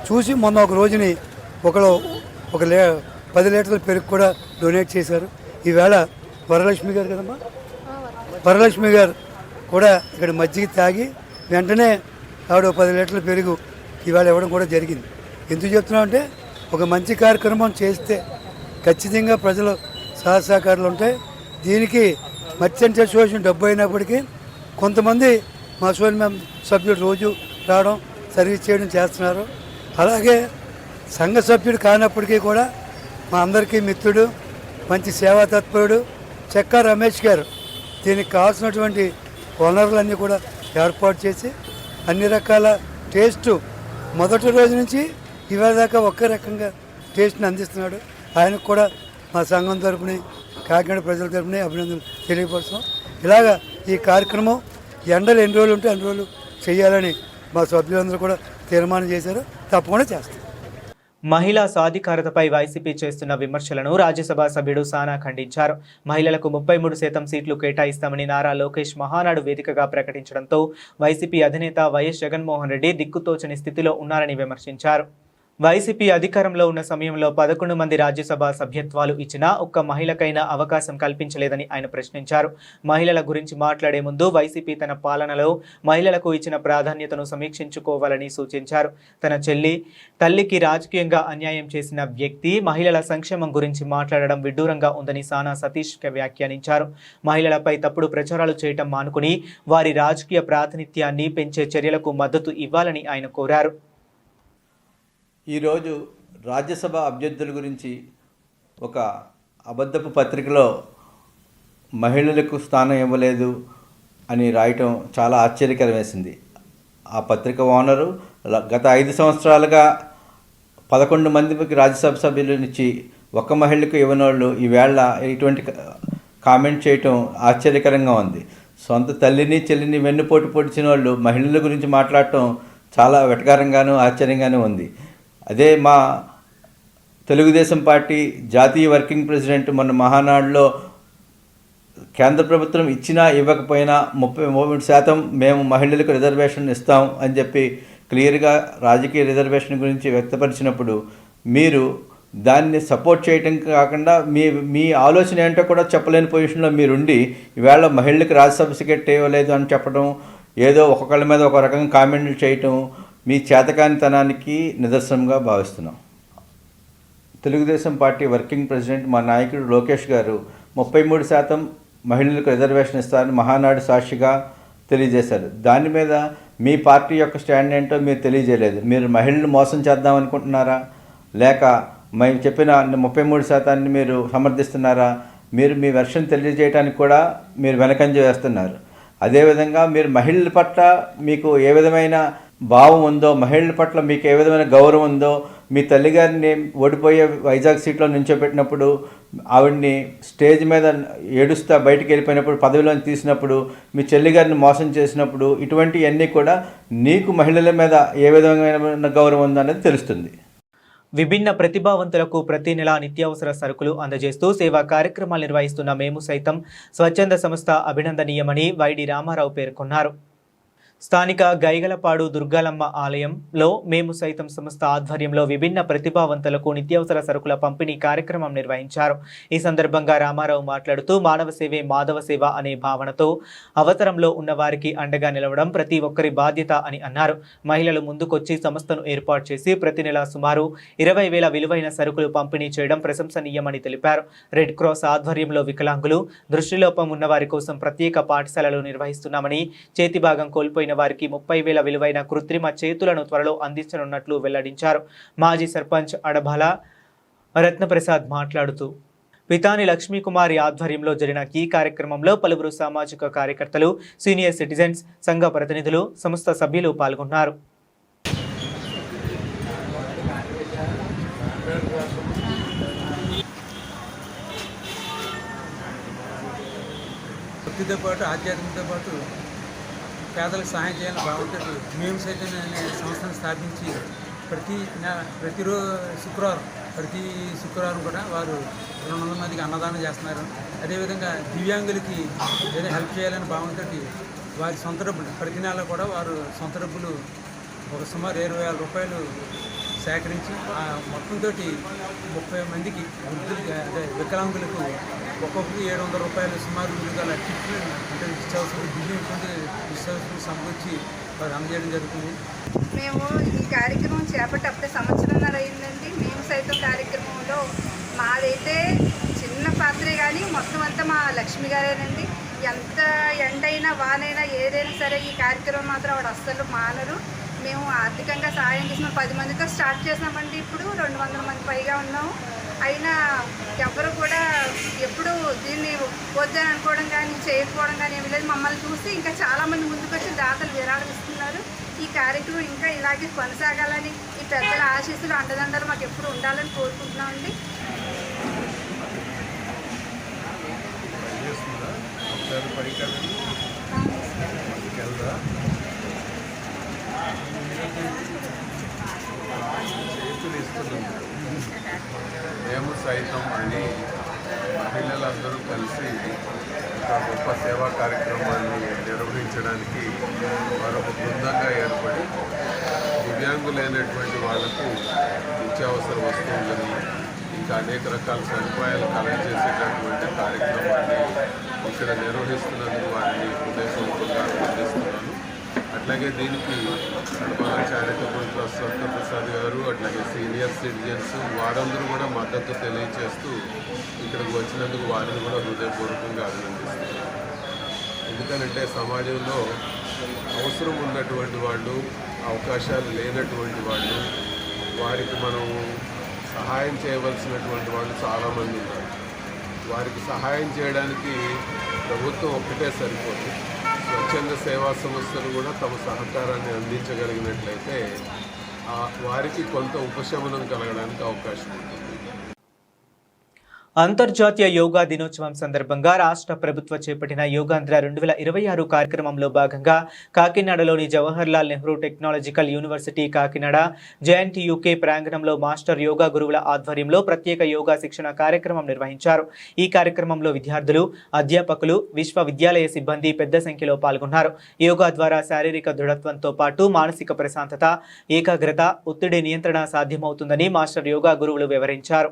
చూసి మొన్న ఒక రోజుని ఒక 10 లీటర్ల పెరుగు కూడా డొనేట్ చేశారు. ఈవేళ వరలక్ష్మి గారు కదమ్మా, వరలక్ష్మి గారు కూడా ఇక్కడ మజ్జిగ తాగి వెంటనే ఆవిడ 10 లీటర్ల పెరుగు ఇవాళ ఇవ్వడం కూడా జరిగింది. ఎందుకు చెప్తున్నాం అంటే ఒక మంచి కార్యక్రమం చేస్తే ఖచ్చితంగా ప్రజలు సహకారాలు ఉంటాయి. దీనికి మర్చెంట్ అసోసియేషన్ డబ్బు అయినప్పటికీ కొంతమంది మా అసోసియేషన్ సభ్యులు రోజు రావడం సర్వీస్ చేయడం చేస్తున్నారు. అలాగే సంఘ సభ్యుడు కానప్పటికీ కూడా మా అందరికీ మిత్రుడు, మంచి సేవా తత్పరుడు చెక్కా రమేష్ గారు దీనికి కావాల్సినటువంటి వనరులన్నీ కూడా ఏర్పాటు చేసి అన్ని రకాల టేస్ట్ మొదటి రోజు నుంచి ఇవాళ దాకా ఒకే రకంగా టేస్ట్ని అందిస్తున్నాడు. ఆయనకు కూడా మా సంఘం తరపున, కాకినాడ ప్రజల తరపున అభినందనలు తెలియపరుస్తున్నాం. ఇలాగా ఈ కార్యక్రమం ఎండలు ఎన్ని రోజులు ఉంటే అన్ని రోజులు చేయాలని మా సభ్యులందరూ కూడా తీర్మానం చేశారు. తప్పకుండా చేస్తారు. మహిళా సాధికారతపై వైసీపీ చేస్తున్న విమర్శలను రాజ్యసభ సభ్యుడు సానా ఖండించారు. మహిళలకు 33% సీట్లు కేటాయిస్తామని నారా లోకేష్ మహానాడు వేదికగా ప్రకటించడంతో వైసీపీ అధినేత వైఎస్ జగన్మోహన్ రెడ్డి దిక్కుతోచని స్థితిలో ఉన్నారని విమర్శించారు. వైసీపీ అధికారంలో ఉన్న సమయంలో 11 మంది రాజ్యసభ సభ్యత్వాలు ఇచ్చినా ఒక్క మహిళకైనా అవకాశం కల్పించలేదని ఆయన ప్రశ్నించారు. మహిళల గురించి మాట్లాడే ముందు వైసీపీ తన పాలనలో మహిళలకు ఇచ్చిన ప్రాధాన్యతను సమీక్షించుకోవాలని సూచించారు. తన తల్లికి రాజకీయంగా అన్యాయం చేసిన వ్యక్తి మహిళల సంక్షేమం గురించి మాట్లాడడం విడ్డూరంగా ఉందని సానా సతీష్ వ్యాఖ్యానించారు. మహిళలపై తప్పుడు ప్రచారాలు చేయటం మానుకుని వారి రాజకీయ ప్రాతినిధ్యాన్ని పెంచే చర్యలకు మద్దతు ఇవ్వాలని ఆయన కోరారు. ఈరోజు రాజ్యసభ అభ్యర్థుల గురించి ఒక అబద్ధపు పత్రికలో మహిళలకు స్థానం ఇవ్వలేదు అని రాయటం చాలా ఆశ్చర్యకరం వేసింది. ఆ పత్రిక ఓనరు గత 5 సంవత్సరాలుగా 11 మందికి రాజ్యసభ సభ్యులనిచ్చి ఒక్క మహిళకు ఇవ్వనోళ్ళు ఈవేళ ఇటువంటి కామెంట్ చేయటం ఆశ్చర్యకరంగా ఉంది. సొంత తల్లిని చెల్లిని వెన్నుపోటు పొడిచిన వాళ్ళు మహిళల గురించి మాట్లాడటం చాలా వెటకారంగానూ ఆశ్చర్యంగానూ ఉంది. అదే మా తెలుగుదేశం పార్టీ జాతీయ వర్కింగ్ ప్రెసిడెంట్ మొన్న మహానాడులో కేంద్ర ప్రభుత్వం ఇచ్చినా ఇవ్వకపోయినా 33% మేము మహిళలకు రిజర్వేషన్ ఇస్తాం అని చెప్పి క్లియర్గా రాజకీయ రిజర్వేషన్ గురించి వ్యక్తపరిచినప్పుడు మీరు దాన్ని సపోర్ట్ చేయటం కాకుండా మీ ఆలోచన ఏంటో కూడా చెప్పలేని పొజిషన్లో మీరుండి ఈవేళ మహిళలకు రాజ్యసభ టికెట్ ఇవ్వలేదు అని చెప్పడం, ఏదో ఒక్కొక్కళ్ళ మీద ఒక రకంగా కామెంట్లు చేయటం మీ చేతకానితనానికి నిదర్శనంగా భావిస్తున్నాం. తెలుగుదేశం పార్టీ వర్కింగ్ ప్రెసిడెంట్ మా నాయకుడు లోకేష్ గారు 33% మహిళలకు రిజర్వేషన్ ఇస్తారని మహానాడు సాక్షిగా తెలియజేశారు. దాని మీద మీ పార్టీ యొక్క స్టాండ్ ఏంటో మీరు తెలియజేయలేదు. మీరు మహిళలు మోసం చేద్దామనుకుంటున్నారా, లేక మేము చెప్పిన 33% మీరు సమర్థిస్తున్నారా? మీరు మీ వెర్షన్ తెలియజేయడానికి కూడా మీరు వెనకంజ వేస్తున్నారు. అదేవిధంగా మీరు మహిళల పట్ల మీకు ఏ విధమైన భావం ఉందో, మహిళల పట్ల మీకు ఏ విధమైన గౌరవం ఉందో, మీ తల్లిగారిని ఓడిపోయే వైజాగ్ సీట్లో నుంచోబెట్టినప్పుడు ఆవిడ్ని స్టేజ్ మీద ఏడుస్తా బయటికి వెళ్ళిపోయినప్పుడు పదవిలోని తీసినప్పుడు మీ చెల్లిగారిని మోసం చేసినప్పుడు ఇటువంటివన్నీ కూడా నీకు మహిళల మీద ఏ విధమైన గౌరవం ఉందో అనేది తెలుస్తుంది. విభిన్న ప్రతిభావంతులకు ప్రతి నెల నిత్యావసర సరుకులు అందజేస్తూ సేవా కార్యక్రమాలు నిర్వహిస్తున్న మేము సైతం స్వచ్ఛంద సంస్థ అభినందనీయమని వైడి రామారావు పేర్కొన్నారు. స్థానిక గైగలపాడు దుర్గాలమ్మ ఆలయంలో మేము సైతం సంస్థ ఆధ్వర్యంలో విభిన్న ప్రతిభావంతులకు నిత్యావసర సరుకుల పంపిణీ కార్యక్రమం నిర్వహించారు. ఈ సందర్భంగా రామారావు మాట్లాడుతూ మానవ సేవే మాధవ సేవ అనే భావనతో అవసరంలో ఉన్న వారికి అండగా నిలవడం ప్రతి ఒక్కరి బాధ్యత అని అన్నారు. మహిళలు ముందుకొచ్చి సంస్థను ఏర్పాటు చేసి ప్రతి నెల సుమారు 20,000 విలువైన సరుకులు పంపిణీ చేయడం ప్రశంసనీయమని తెలిపారు. రెడ్ క్రాస్ ఆధ్వర్యంలో వికలాంగులు, దృష్టిలోపం ఉన్న వారి కోసం ప్రత్యేక పాఠశాలలు నిర్వహిస్తున్నామని, చేతి భాగం కోల్పోయిన చనిపోయిన వారికి 30,000 విలువైన కృత్రిమ చేతులను త్వరలో అందించనున్నట్లు వెల్లడించారు. మాజీ సర్పంచ్ అడబాల రత్నప్రసాద్ మాట్లాడుతూ పితాని లక్ష్మీకుమారి ఆధ్వర్యంలో జరిగిన ఈ కార్యక్రమంలో పలువురు సామాజిక కార్యకర్తలు, సీనియర్ సిటిజన్స్, సంఘ ప్రతినిధులు, సంస్థ సభ్యులు పాల్గొన్నారు. భక్తితో పాటు ఆధ్యాత్మికతో పాటు పేదలకు సహాయం చేయాలని భావంతో మేము సైతం అనే సంస్థను స్థాపించి ప్రతి శుక్రవారం కూడా వారు 200 మందికి అన్నదానం చేస్తున్నారు. అదేవిధంగా దివ్యాంగులకి ఏదైనా హెల్ప్ చేయాలని భావంతో వారి సొంత డబ్బులు ప్రతి నెల కూడా వారు సొంత డబ్బులు ఒక సుమారు 20,000 రూపాయలు సేకరించి ఆ మొత్తంతో 30 మందికి వికలాంగులకు ఒక్కొక్కరికి 700 రూపాయలు సుమారు విలుగల కిట్లు అంటే నిత్యావసర బియ్యం నిత్యావసరం సమకూర్చి వారు అందజేయడం జరుగుతుంది. మేము ఈ కార్యక్రమం చేపట్టప్పుడే సంవత్సరంన్నర అయిందండి. మేము సైతం కార్యక్రమంలో మాదైతే చిన్న పాత్రే కానీ మొత్తం అంతా మా లక్ష్మి గారేనండి. ఎంత ఎండైనా వానైనా ఏదైనా సరే ఈ కార్యక్రమం మాత్రం ఆవిడ అస్సలు మానరు. మేము ఆర్థికంగా సహాయం చేసిన 10 మందితో స్టార్ట్ చేసామండి. ఇప్పుడు 200 మంది పైగా ఉన్నాము. అయినా ఎవరు కూడా ఎప్పుడు దీన్ని వద్దని అనుకోవడం కానీ చేయకపోవడం కానీ ఏమి లేదు. మమ్మల్ని చూసి ఇంకా చాలామంది ముందుకు వచ్చి దాతలు విరాళం ఇస్తున్నారు. ఈ కార్యక్రమం ఇంకా ఇలాగే కొనసాగాలని, ఈ పెద్దల ఆశీస్సులు అండదండలు మాకు ఎప్పుడు ఉండాలని కోరుకుంటున్నామండి. మేము సైతం అని మహిళలందరూ కలిసి ఒక గొప్ప సేవా కార్యక్రమాన్ని నిర్వహించడానికి మరొక బృందంగా ఏర్పడి దివ్యాంగులైనటువంటి వాళ్లకు నిత్యావసర వస్తువులని ఇంకా అనేక రకాల సదుపాయాలు కలెక్ట్ చేసేటటువంటి కార్యక్రమాన్ని ఇక్కడ నిర్వహిస్తున్నందుకు వారిని హృదయపూర్వకంగా అభినందిస్తున్నాను. అట్లాగే దీనికి అడపాల చారిటబుల్ ట్రస్ట్ రత్నప్రసాద్ గారు, అట్లాగే సీనియర్ సిటిజన్స్ వారందరూ కూడా మద్దతు తెలియజేస్తూ ఇక్కడికి వచ్చినందుకు వారిని కూడా హృదయపూర్వకంగా అభినందిస్తున్నారు. ఎందుకనంటే సమాజంలో అవసరం ఉన్నటువంటి వాళ్ళు, అవకాశాలు లేనటువంటి వాళ్ళు, వారికి మనం సహాయం చేయవలసినటువంటి వాళ్ళు చాలామంది ఉన్నారు. వారికి సహాయం చేయడానికి ప్రభుత్వం ఒక్కటే సరిపోదు. స్వచ్ఛంద సేవా సంస్థలు కూడా తమ సహకారాన్ని అందించగలిగినట్లయితే వారికి కొంత ఉపశమనం కలగడానికి అవకాశం ఉంటుంది. అంతర్జాతీయ యోగా దినోత్సవం సందర్భంగా రాష్ట్ర ప్రభుత్వం చేపట్టిన యోగాంధ్ర 2026 కార్యక్రమంలో భాగంగా కాకినాడలోని Jawaharlal Nehru technological university Kakinada JNTUK ప్రాంగణంలో మాస్టర్ యోగా గురువుల ఆధ్వర్యంలో ప్రత్యేక యోగా శిక్షణ కార్యక్రమం నిర్వహించారు. ఈ కార్యక్రమంలో విద్యార్థులు, అధ్యాపకులు, విశ్వవిద్యాలయ సిబ్బంది పెద్ద సంఖ్యలో పాల్గొన్నారు. యోగా ద్వారా శారీరక దృఢత్వంతో పాటు మానసిక ప్రశాంతత, ఏకాగ్రత, ఒత్తిడి నియంత్రణ సాధ్యమవుతుందని మాస్టర్ యోగా గురువులు వివరించారు.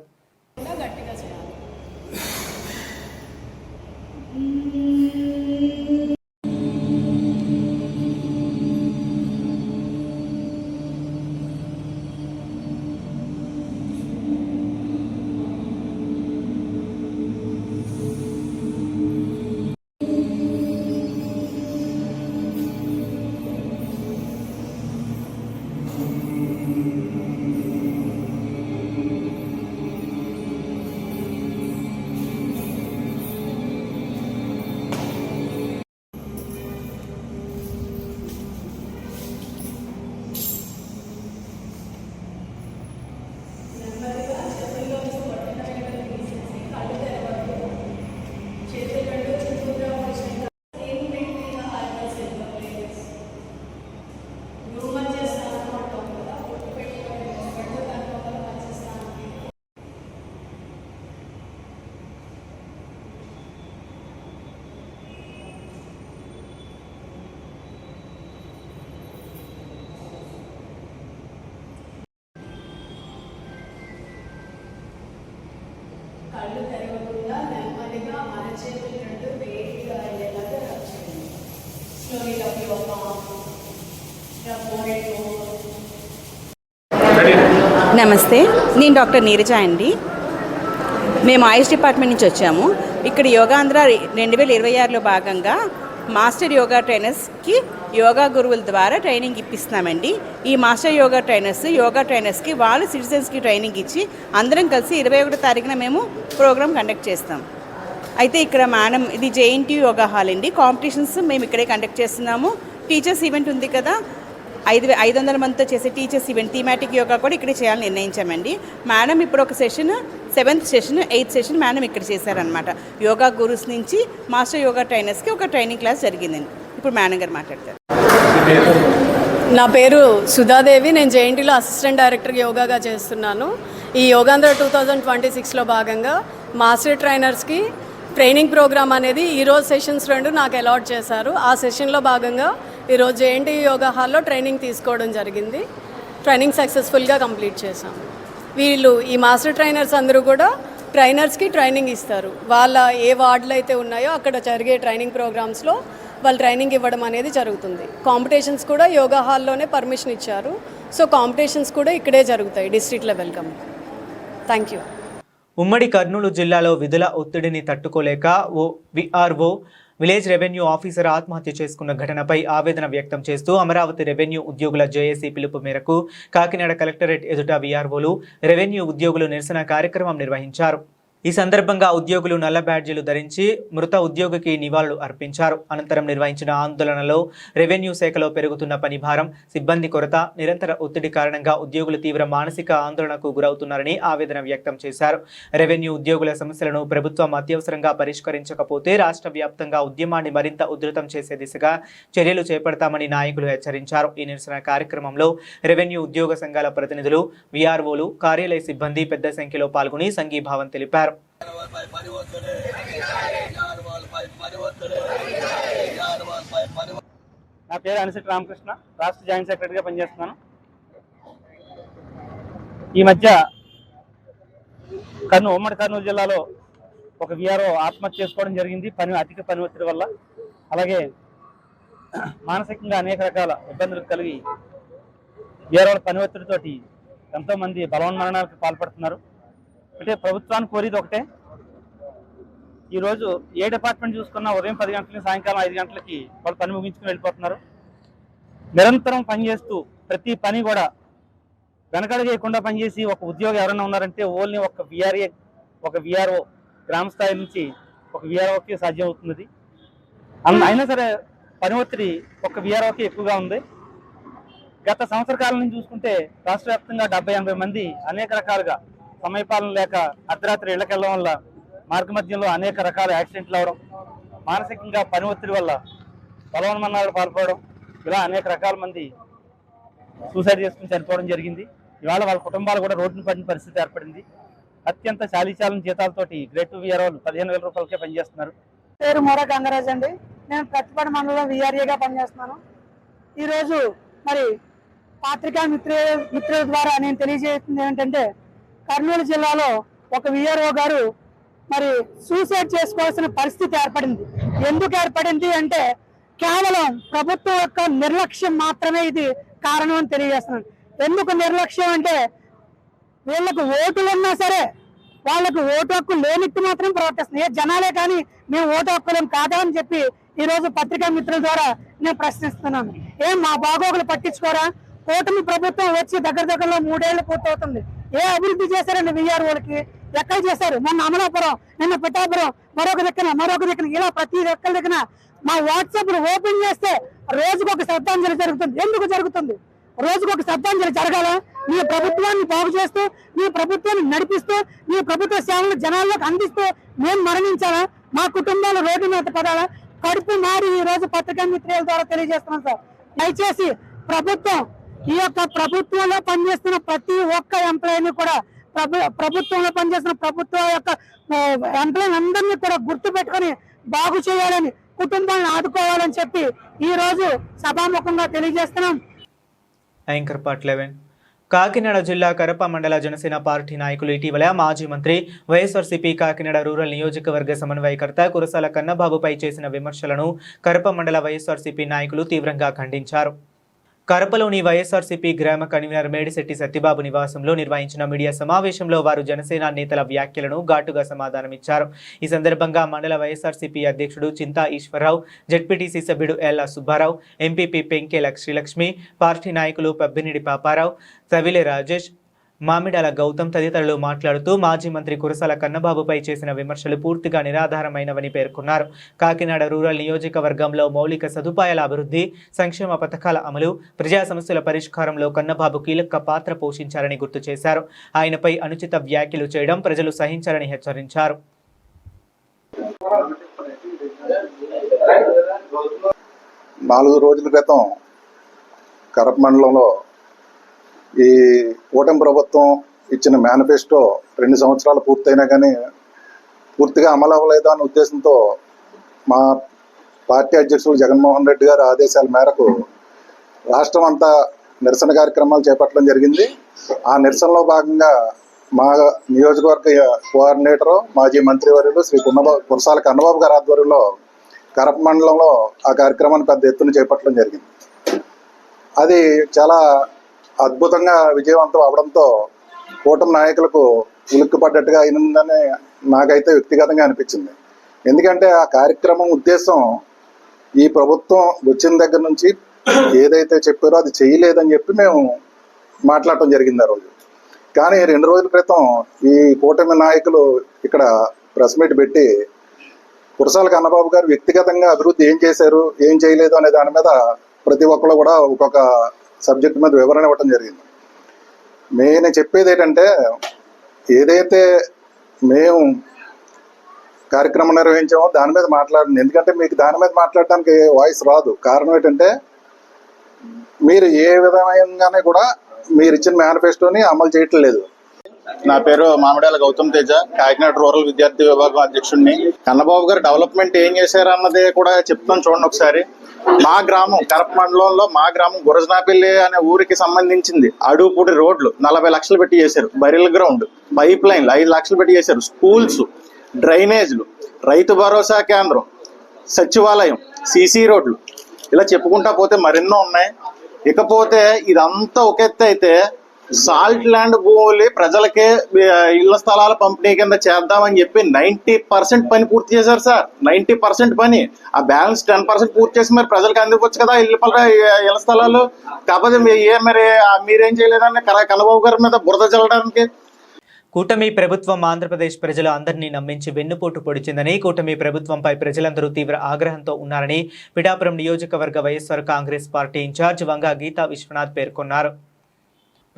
కళ్ళు తెరవకుండా నెమ్మదిగా మన చేతులు రెండు వేడిగా అయ్యేలాగా రబ్ చేయండి. Slowly rub your palm, rub more and more. నమస్తే, నేను డాక్టర్ నీరజ అండి. మేము ఆయుష్ డిపార్ట్మెంట్ నుంచి వచ్చాము. ఇక్కడ యోగాంధ్ర 2026లో భాగంగా మాస్టర్ యోగా ట్రైనర్స్కి యోగా గురువుల ద్వారా ట్రైనింగ్ ఇప్పిస్తున్నామండి. ఈ మాస్టర్ యోగా ట్రైనర్స్కి వాళ్ళు సిటిజన్స్కి ట్రైనింగ్ ఇచ్చి అందరం కలిసి 21 తారీఖున మేము ప్రోగ్రామ్ కండక్ట్ చేస్తాం. అయితే ఇక్కడ మేడం ఇది JNT యోగా హాల్ అండి. కాంపిటీషన్స్ మేము ఇక్కడే కండక్ట్ చేస్తున్నాము. టీచర్స్ ఈవెంట్ ఉంది కదా, 500 మందితో చేసే టీచర్స్ ఈవెంట్ థీమాటిక్ యోగా కూడా ఇక్కడే చేయాలని నిర్ణయించామండి. మేడం ఇప్పుడు ఒక session 7th session 8th session madam ఇక్కడ చేశారనమాట. యోగా గురుస్ నుంచి మాస్టర్ యోగా ట్రైనర్స్కి ఒక ట్రైనింగ్ క్లాస్ జరిగిందండి. ఇప్పుడు మేడం గారు మాట్లాడతారు. నా పేరు సుధాదేవి. నేను JNTలో అసిస్టెంట్ డైరెక్టర్ యోగాగా చేస్తున్నాను. ఈ యోగాంధ్ర 2026లో భాగంగా మాస్టర్ ట్రైనర్స్కి ట్రైనింగ్ ప్రోగ్రామ్ అనేది ఈరోజు సెషన్స్ 2 నాకు అలాట్ చేశారు. ఆ సెషన్లో భాగంగా ఈరోజు JNT యోగా హాల్లో ట్రైనింగ్ తీసుకోవడం జరిగింది. ట్రైనింగ్ సక్సెస్ఫుల్గా కంప్లీట్ చేశాం. వీళ్ళు ఈ మాస్టర్ ట్రైనర్స్ అందరూ కూడా ట్రైనర్స్కి ట్రైనింగ్ ఇస్తారు. వాళ్ళ ఏ వార్డులు అయితే ఉన్నాయో అక్కడ జరిగే ట్రైనింగ్ ప్రోగ్రామ్స్లో వాళ్ళు ట్రైనింగ్ ఇవ్వడం అనేది జరుగుతుంది. కాంపిటీషన్స్ కూడా యోగా హాల్లోనే పర్మిషన్ ఇచ్చారు. సో కాంపిటీషన్స్ కూడా ఇక్కడే జరుగుతాయి district level come. Thank you. ఉమ్మడి కర్నూలు జిల్లాలో విధుల ఒత్తిడిని తట్టుకోలేక ఓ VRO విలేజ్ రెవెన్యూ ఆఫీసర్ ఆత్మహత్య చేసుకున్న ఘటనపై ఆవేదన వ్యక్తం చేస్తూ అమరావతి రెవెన్యూ ఉద్యోగుల జేఏసీ పిలుపు మేరకు కాకినాడ కలెక్టరేట్ ఎదుట VROలు రెవెన్యూ ఉద్యోగులు నిరసన కార్యక్రమం నిర్వహించారు. ఈ సందర్భంగా ఉద్యోగులు నల్ల బ్యాడ్జీలు ధరించి మృత ఉద్యోగికి నివాళులు అర్పించారు. అనంతరం నిర్వహించిన ఆందోళనలో రెవెన్యూ శాఖలో పెరుగుతున్న పని భారం, సిబ్బంది కొరత, నిరంతర ఒత్తిడి కారణంగా ఉద్యోగులు తీవ్ర మానసిక ఆందోళనకు గురవుతున్నారని ఆవేదన వ్యక్తం చేశారు. రెవెన్యూ ఉద్యోగుల సమస్యలను ప్రభుత్వం అత్యవసరంగా పరిష్కరించకపోతే రాష్ట్ర వ్యాప్తంగా ఉద్యమాన్ని మరింత ఉధృతం చేసే దిశగా చర్యలు చేపడతామని నాయకులు హెచ్చరించారు. ఈ నిరసన కార్యక్రమంలో రెవెన్యూ ఉద్యోగ సంఘాల ప్రతినిధులు, VROలు, కార్యాలయ సిబ్బంది పెద్ద సంఖ్యలో పాల్గొని సంఘీభావం తెలిపారు. నా పేరు అనిశెట్టి రామకృష్ణ, రాష్ట్ర జాయింట్ సెక్రటరీగా పనిచేస్తున్నాను. ఈ మధ్య ఉమ్మడి కర్నూలు జిల్లాలో ఒక VRO ఆత్మహత్య చేసుకోవడం జరిగింది. అధిక పని ఒత్తిడి వల్ల. అలాగే మానసికంగా అనేక రకాల ఇబ్బందులు కలిగి VROల పని ఒత్తిడితోటి ఎంతోమంది బలవన్మరణాలకు పాల్పడుతున్నారు. అంటే ప్రభుత్వాన్ని కోరేది ఒకటే, ఈరోజు ఏ డిపార్ట్మెంట్ చూసుకున్నా ఉదయం 10 గంటలకి సాయంకాలం 5 గంటలకి వాళ్ళు పని ముగించుకుని వెళ్ళిపోతున్నారు. నిరంతరం పనిచేస్తూ ప్రతి పని కూడా వెనకడగేయకుండా పనిచేసి ఒక ఉద్యోగం ఎవరైనా ఉన్నారంటే ఓన్లీ ఒక VRO గ్రామ స్థాయి నుంచి ఒక VROకి సాధ్యం అవుతుంది. అయినా సరే పని ఒత్తిడి ఒక VROకి ఎక్కువగా ఉంది. గత సంవత్సర కాలం నుంచి చూసుకుంటే రాష్ట్ర వ్యాప్తంగా 70-80 మంది అనేక రకాలుగా సమయపాలన లేక అర్ధరాత్రి ఇళ్లకెళ్ళడం వల్ల మార్గ మధ్యంలో అనేక రకాల యాక్సిడెంట్లు అవడం, మానసికంగా పని ఒత్తిడి వల్ల బలవన్మరణాలు పాల్పడడం, ఇలా అనేక రకాల మంది సూసైడ్ చేసుకుని చనిపోవడం జరిగింది. ఇవాళ వాళ్ళ కుటుంబాలు కూడా రోడ్డును పడిన పరిస్థితి ఏర్పడింది. అత్యంత చాలీచాలని జీతాలతోటి గ్రేడ్ 2 VROలు 15,000 రూపాయలకే పనిచేస్తున్నారు. పేరు మోరా గంగరాజ్ అండి. నేను ప్రతిపాడు మండలంలో VRAగా పనిచేస్తున్నాను. ఈరోజు మరి పాత్రికా మిత్రుల ద్వారా నేను తెలియజేస్తుంది ఏంటంటే, కర్నూలు జిల్లాలో ఒక VRO గారు మరి సూసైడ్ చేసుకోవాల్సిన పరిస్థితి ఏర్పడింది. ఎందుకు ఏర్పడింది అంటే కేవలం ప్రభుత్వం యొక్క నిర్లక్ష్యం మాత్రమే ఇది కారణం అని తెలియజేస్తున్నాను. ఎందుకు నిర్లక్ష్యం అంటే, వీళ్ళకు ఓటులు ఉన్నా సరే వాళ్ళకు ఓటు హక్కు లేనిట్టు మాత్రం ప్రవర్తిస్తుంది. ఏ జనాలే కానీ మేము ఓటు హక్కులేం కాదా అని చెప్పి ఈరోజు పత్రికా మిత్రుల ద్వారా నేను ప్రశ్నిస్తున్నాను. ఏం మా బాగోగులు పట్టించుకోరా? కూటమి ప్రభుత్వం వచ్చి దగ్గరలో 3 ఏళ్ళు పూర్తవుతుంది. ఏ అభివృద్ధి చేశారండి VROలకి? ఎక్కడ చేశారు? మొన్న అమలాపురం, నిన్న పిఠాపురం, మరొక దిక్కున ఇలా ప్రతి ఒక్కరి దగ్గర మా వాట్సాప్లు ఓపెన్ చేస్తే రోజుకొక శ్రద్ధాంజలి జరుగుతుంది. ఎందుకు జరుగుతుంది? రోజుకొక శ్రద్ధాంజలి జరగాల? మీ ప్రభుత్వాన్ని బాగు చేస్తూ, మీ ప్రభుత్వాన్ని నడిపిస్తూ, మీ ప్రభుత్వ సేవలు జనాల్లోకి అందిస్తూ మేము మరణించాలా? మా కుటుంబాలు రోడ్డు మీద పడాలా? కడుపు మారి ఈ రోజు పత్రికా మిత్రుల ద్వారా తెలియజేస్తున్నాం సార్. దయచేసి ప్రభుత్వం ఈ యొక్క ప్రభుత్వంలో పనిచేస్తున్న ప్రతి ఒక్క ఎంప్లాయీని కూడా ప్రభుత్వంలో పనిచేస్తున్న ప్రభుత్వ యొక్క ఎంప్లాయీ అందరినీ కూడా గుర్తు పెట్టుకొని బాగు చేయాలని, కుటుంబాలను ఆదుకోవాలని చెప్పి ఈ రోజు సభాముఖంగా తెలియజేస్తున్నాం. యాంకర్ పార్ట్ 11 కాకినాడ జిల్లా కరప మండల జనసేన పార్టీ నాయకులు ఇటీవల మాజీ మంత్రి వైఎస్ఆర్సీపీ కాకినాడ రూరల్ నియోజకవర్గ సమన్వయకర్త కురసాల కన్నబాబుపై చేసిన విమర్శలను కరప మండల వైఎస్ఆర్సీపీ నాయకులు తీవ్రంగా ఖండించారు. కరపలోని వైఎస్ఆర్సీపీ గ్రామ కన్వీనర్ మేడిశెట్టి సత్యబాబు నివాసంలో నిర్వహించిన మీడియా సమావేశంలో వారు జనసేన నేతల వ్యాఖ్యలను ఘాటుగా సమాధానమిచ్చారు. ఈ సందర్భంగా మండల వైఎస్ఆర్సీపీ అధ్యక్షుడు చింతా ఈశ్వరరావు, జెడ్పీటీసీ సభ్యుడు ఎల్లా సుబ్బారావు, ఎంపీపీ పెంకే శ్రీలక్ష్మి, పార్టీ నాయకులు పబ్బినిడి పాపారావు, సవిలే రాజేష్, మామిడాల గౌతమ్ తదితరులు మాట్లాడుతూ మాజీ మంత్రి కురసాల కన్నబాబుపై చేసిన విమర్శలు పూర్తిగా నిరాధారమైనవని పేర్కొన్నారు. కాకినాడ రూరల్ నియోజకవర్గంలో మౌలిక సదుపాయాల అభివృద్ధి, సంక్షేమ పథకాల అమలు, ప్రజా సమస్యల పరిష్కారంలో కన్నబాబు కీలక పాత్ర పోషించారని గుర్తు చేశారు. ఆయనపై అనుచిత వ్యాఖ్యలు చేయడం ప్రజలు సహించారని హెచ్చరించారు. 4 రోజుల క్రితం కరప మండలంలో ఈ కూటమి ప్రభుత్వం ఇచ్చిన మేనిఫెస్టో 2 సంవత్సరాలు పూర్తయినా కానీ పూర్తిగా అమలు అవ్వలేదు అనే ఉద్దేశంతో మా పార్టీ అధ్యక్షుడు జగన్మోహన్ రెడ్డి గారి ఆదేశాల మేరకు రాష్ట్రం అంతా నిరసన కార్యక్రమాలు చేపట్టడం జరిగింది. ఆ నిరసనలో భాగంగా మా నియోజకవర్గ కోఆర్డినేటరు మాజీ మంత్రివర్యులు శ్రీ కురసాల కన్నబాబు గారి ఆధ్వర్యంలో కరప మండలంలో ఆ కార్యక్రమాన్ని పెద్ద ఎత్తున చేపట్టడం జరిగింది. అది చాలా అద్భుతంగా విజయవంతం అవడంతో కూటమి నాయకులకు ఉలిక్కిపడ్డట్టుగా అయిందని నాకైతే వ్యక్తిగతంగా అనిపించింది. ఎందుకంటే ఆ కార్యక్రమం ఉద్దేశం ఈ ప్రభుత్వం వచ్చిన దగ్గర నుంచి ఏదైతే చెప్పారో అది చేయలేదని చెప్పి మేము మాట్లాడటం జరిగింది ఆ రోజు. కానీ 2 రోజుల క్రితం ఈ కూటమి నాయకులు ఇక్కడ ప్రెస్ మీట్ పెట్టి కురసాల కన్నబాబు గారు వ్యక్తిగతంగా అభివృద్ధి ఏం చేశారు, ఏం చేయలేదు అనే దాని మీద ప్రతి ఒక్కరు కూడా ఒక్కొక్క సబ్జెక్ట్ మీద వివరణ ఇవ్వటం జరిగింది. నేను చెప్పేది ఏంటంటే, ఏదైతే మేము కార్యక్రమం నిర్వహించామో దాని మీద మాట్లాడండి. ఎందుకంటే మీకు దాని మీద మాట్లాడడానికి వాయిస్ రాదు. కారణం ఏంటంటే, మీరు ఏ విధంగానే కూడా మీరు ఇచ్చిన మేనిఫెస్టోని అమలు చేయట్లేదు. నా పేరు మామిడాల గౌతమ్ తేజ, కాకినాడ రూరల్ విద్యార్థి విభాగం అధ్యక్షుడిని. కన్నబాబు గారు డెవలప్మెంట్ ఏం చేశారు అన్నది కూడా చెప్తాను చూడండి ఒకసారి. మా గ్రామం కరప మండలంలో మా గ్రామం గురజనాపల్లి అనే ఊరికి సంబంధించింది అడుగుపూడి రోడ్లు 40 లక్షలు పెట్టి చేశారు. బరిల్ గ్రౌండ్, పైప్ లైన్లు 5 లక్షలు పెట్టి చేశారు. స్కూల్స్, డ్రైనేజ్లు, రైతు భరోసా కేంద్రం, సచివాలయం, సీసీ రోడ్లు, ఇలా చెప్పుకుంటా పోతే మరెన్నో ఉన్నాయి. ఇకపోతే ఇదంతా ఒక ఎత్తు అయితే సాల్ట్ ల్యాండ్ భూములు ప్రజలకే ఇళ్ల స్థలాల పంపిణీ కింద చేద్దామని చెప్పి 90% పని పూర్తి చేశారు సార్. 90% పని. ఆ బ్యాలెన్స్ 10% పూర్తి చేసి మరి ప్రజలకు అందివచ్చు కదా ఇళ్ల స్థలాలు. కాకపోతే మీరేం చేయలేదని కన్నబాబు గారి మీద బురద చల్లడానికి. కూటమి ప్రభుత్వం ఆంధ్రప్రదేశ్ ప్రజలు అందరినీ నమ్మించి వెన్నుపోటు పొడిచిందని, కూటమి ప్రభుత్వంపై ప్రజలందరూ తీవ్ర ఆగ్రహంతో ఉన్నారని పిఠాపురం నియోజకవర్గ వైఎస్ఆర్ కాంగ్రెస్ పార్టీ ఇన్ఛార్జ్ వంగా గీతా విశ్వనాథ్ పేర్కొన్నారు.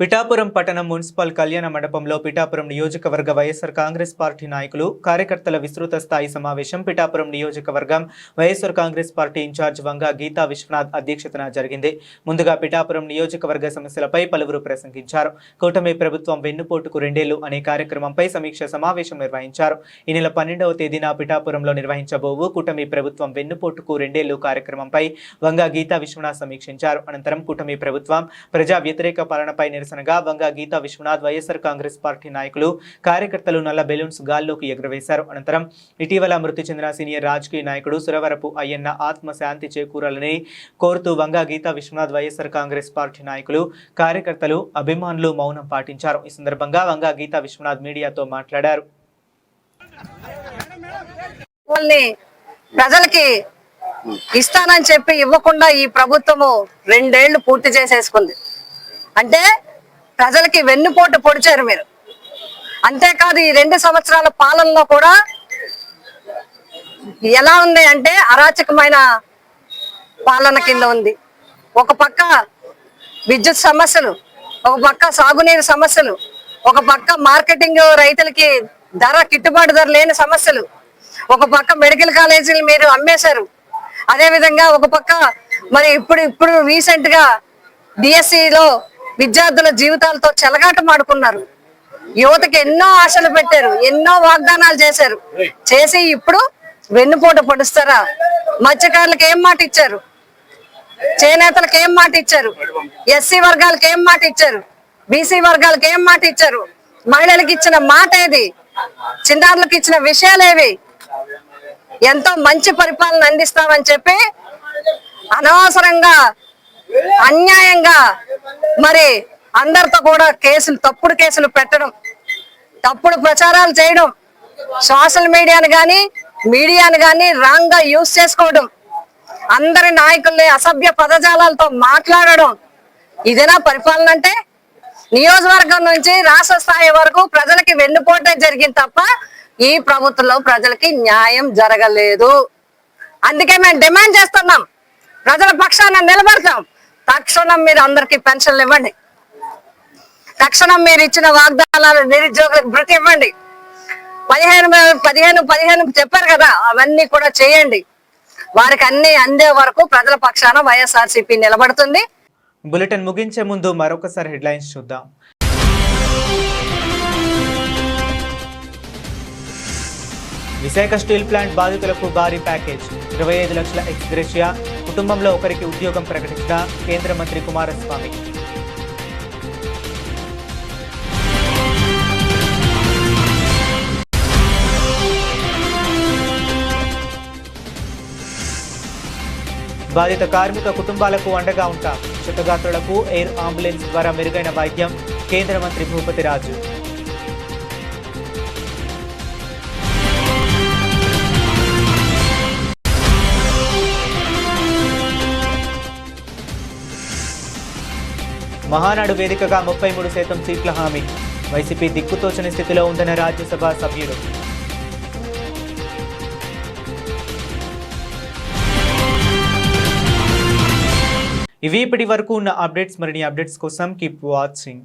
పిఠాపురం పట్టణం మున్సిపల్ కళ్యాణ మండపంలో పిఠాపురం నియోజకవర్గ వైఎస్ఆర్ కాంగ్రెస్ పార్టీ నాయకులు, కార్యకర్తల విస్తృత స్థాయి సమావేశం పిఠాపురం నియోజకవర్గం వైఎస్ఆర్ కాంగ్రెస్ పార్టీ ఇన్ఛార్జ్ వంగా గీతా విశ్వనాథ్ అధ్యక్షతన జరిగింది. ముందుగా పిఠాపురం నియోజకవర్గ సమస్యలపై పలువురు ప్రసంగించారు. కూటమి ప్రభుత్వం వెన్నుపోటుకు 2 ఏళ్లు అనే కార్యక్రమంపై సమీక్ష సమావేశం నిర్వహించారు. ఈ నెల 12వ తేదీన పిఠాపురంలో నిర్వహించబోవు కూటమి ప్రభుత్వం వెన్నుపోటుకు 2 ఏళ్లు కార్యక్రమంపై వంగా గీతా విశ్వనాథ్ సమీక్షించారు. అనంతరం కూటమి ప్రభుత్వం ప్రజా వ్యతిరేక పాలనపై నిరసనగా వంగా గీతా విశ్వనాథ్, వైఎస్ఆర్ కాంగ్రెస్ పార్టీ నాయకులు, కార్యకర్తలు నల్ల బెలూన్స్ గాల్లోకి ఎగురవేశారు. అనంతరం ఇటీవల మృతి చెందిన సీనియర్ రాజకీయ నాయకుడు సురవరపు అయ్యన్న ఆత్మ శాంతి చేకూరాలని కోరుతూ వంగా గీతా విశ్వనాథ్, వైఎస్ఆర్ కాంగ్రెస్ పార్టీ నాయకులు, కార్యకర్తలు, అభిమానులు మౌనం పాటించారు. ఈ సందర్భంగా వంగా గీతా విశ్వనాథ్ మీడియాతో మాట్లాడారు. ప్రజలకి ఇస్తానని చెప్పి ఇవ్వకుండా ఈ ప్రభుత్వము 2 ఏళ్లు పూర్తి చేసేసుకుంది. అంటే ప్రజలకి వెన్నుపోటు పొడిచారు మీరు. అంతేకాదు ఈ 2 సంవత్సరాల పాలనలో కూడా ఎలా ఉంది అంటే అరాచకమైన పాలన కింద ఉంది. ఒక పక్క విద్యుత్ సమస్యలు, ఒక పక్క సాగునీరు సమస్యలు, ఒక పక్క మార్కెటింగ్ రైతులకి గిట్టుబాటు ధర లేని సమస్యలు, ఒక పక్క మెడికల్ కాలేజీలు మీరు అమ్మేశారు. అదే విధంగా ఒక పక్క మరి ఇప్పుడు రీసెంట్ గా డిఎస్సిలో విద్యార్థుల జీవితాలతో చెలగాటమాడుకున్నారు. యువతకి ఎన్నో ఆశలు పెట్టారు, ఎన్నో వాగ్దానాలు చేసి ఇప్పుడు వెన్నుపోటు పొడుస్తారా? మత్స్యకారులకు ఏం మాట ఇచ్చారు? చేనేతలకు ఏం మాట ఇచ్చారు? ఎస్సీ వర్గాలకు ఏం మాట ఇచ్చారు? బీసీ వర్గాలకు ఏం మాట ఇచ్చారు? మహిళలకు ఇచ్చిన మాట ఏది? చిన్నారులకు ఇచ్చిన విషయాలేవి? ఎంతో మంచి పరిపాలన అందిస్తామని చెప్పి అనవసరంగా అన్యాయంగా మరి అందరితో కూడా తప్పుడు కేసులు పెట్టడం, తప్పుడు ప్రచారాలు చేయడం, సోషల్ మీడియాను కానీ రాంగ్ గా యూజ్ చేసుకోవడం, అందరి నాయకుల్ని అసభ్య పదజాలాలతో మాట్లాడడం, ఇదేనా పరిపాలన అంటే? నియోజకవర్గం నుంచి రాష్ట్ర స్థాయి వరకు ప్రజలకి వెన్నుపోటే జరిగింది తప్ప ఈ ప్రభుత్వంలో ప్రజలకి న్యాయం జరగలేదు. అందుకే మేము డిమాండ్ చేస్తున్నాం, ప్రజల పక్షాన నిలబడతాం. తక్షణం మీరు అందరికీ పెన్షన్లు ఇవ్వండి, తక్షణం మీరు ఇచ్చిన వాగ్దానాలు నిరుద్యోగులకు భృతి ఇవ్వండి, 15 చెప్పారు కదా, అవన్నీ కూడా చేయండి. వారికి అన్ని అందే వరకు ప్రజల పక్షాన వైఎస్ఆర్సీపీ నిలబడుతుంది. బులెటిన్ ముగించే ముందు మరొకసారి హెడ్లైన్స్ చూద్దాం. విశాఖ స్టీల్ ప్లాంట్ బాధితులకు భారీ ప్యాకేజ్, 25 లక్షల ఎక్స్గ్రేషియా, కుటుంబంలో ఒకరికి ఉద్యోగం ప్రకటించిన కేంద్ర మంత్రి కుమారస్వామి. బాధిత కార్మిక కుటుంబాలకు అండగా ఉంటాం, క్షతగాత్రులకు ఎయిర్ అంబులెన్స్ ద్వారా మెరుగైన వైద్యం, కేంద్ర మంత్రి భూపతి రాజు. మహానాడు వేదికగా 33% సీట్ల హామీ, వైసీపీ దిక్కుతోచని స్థితిలో ఉందన్న రాజ్యసభ సభ్యుడు. ఇవి ఇప్పటి వరకు ఉన్న అప్డేట్స్. మరిన్ని అప్డేట్స్ కోసం కీప్ వాచింగ్.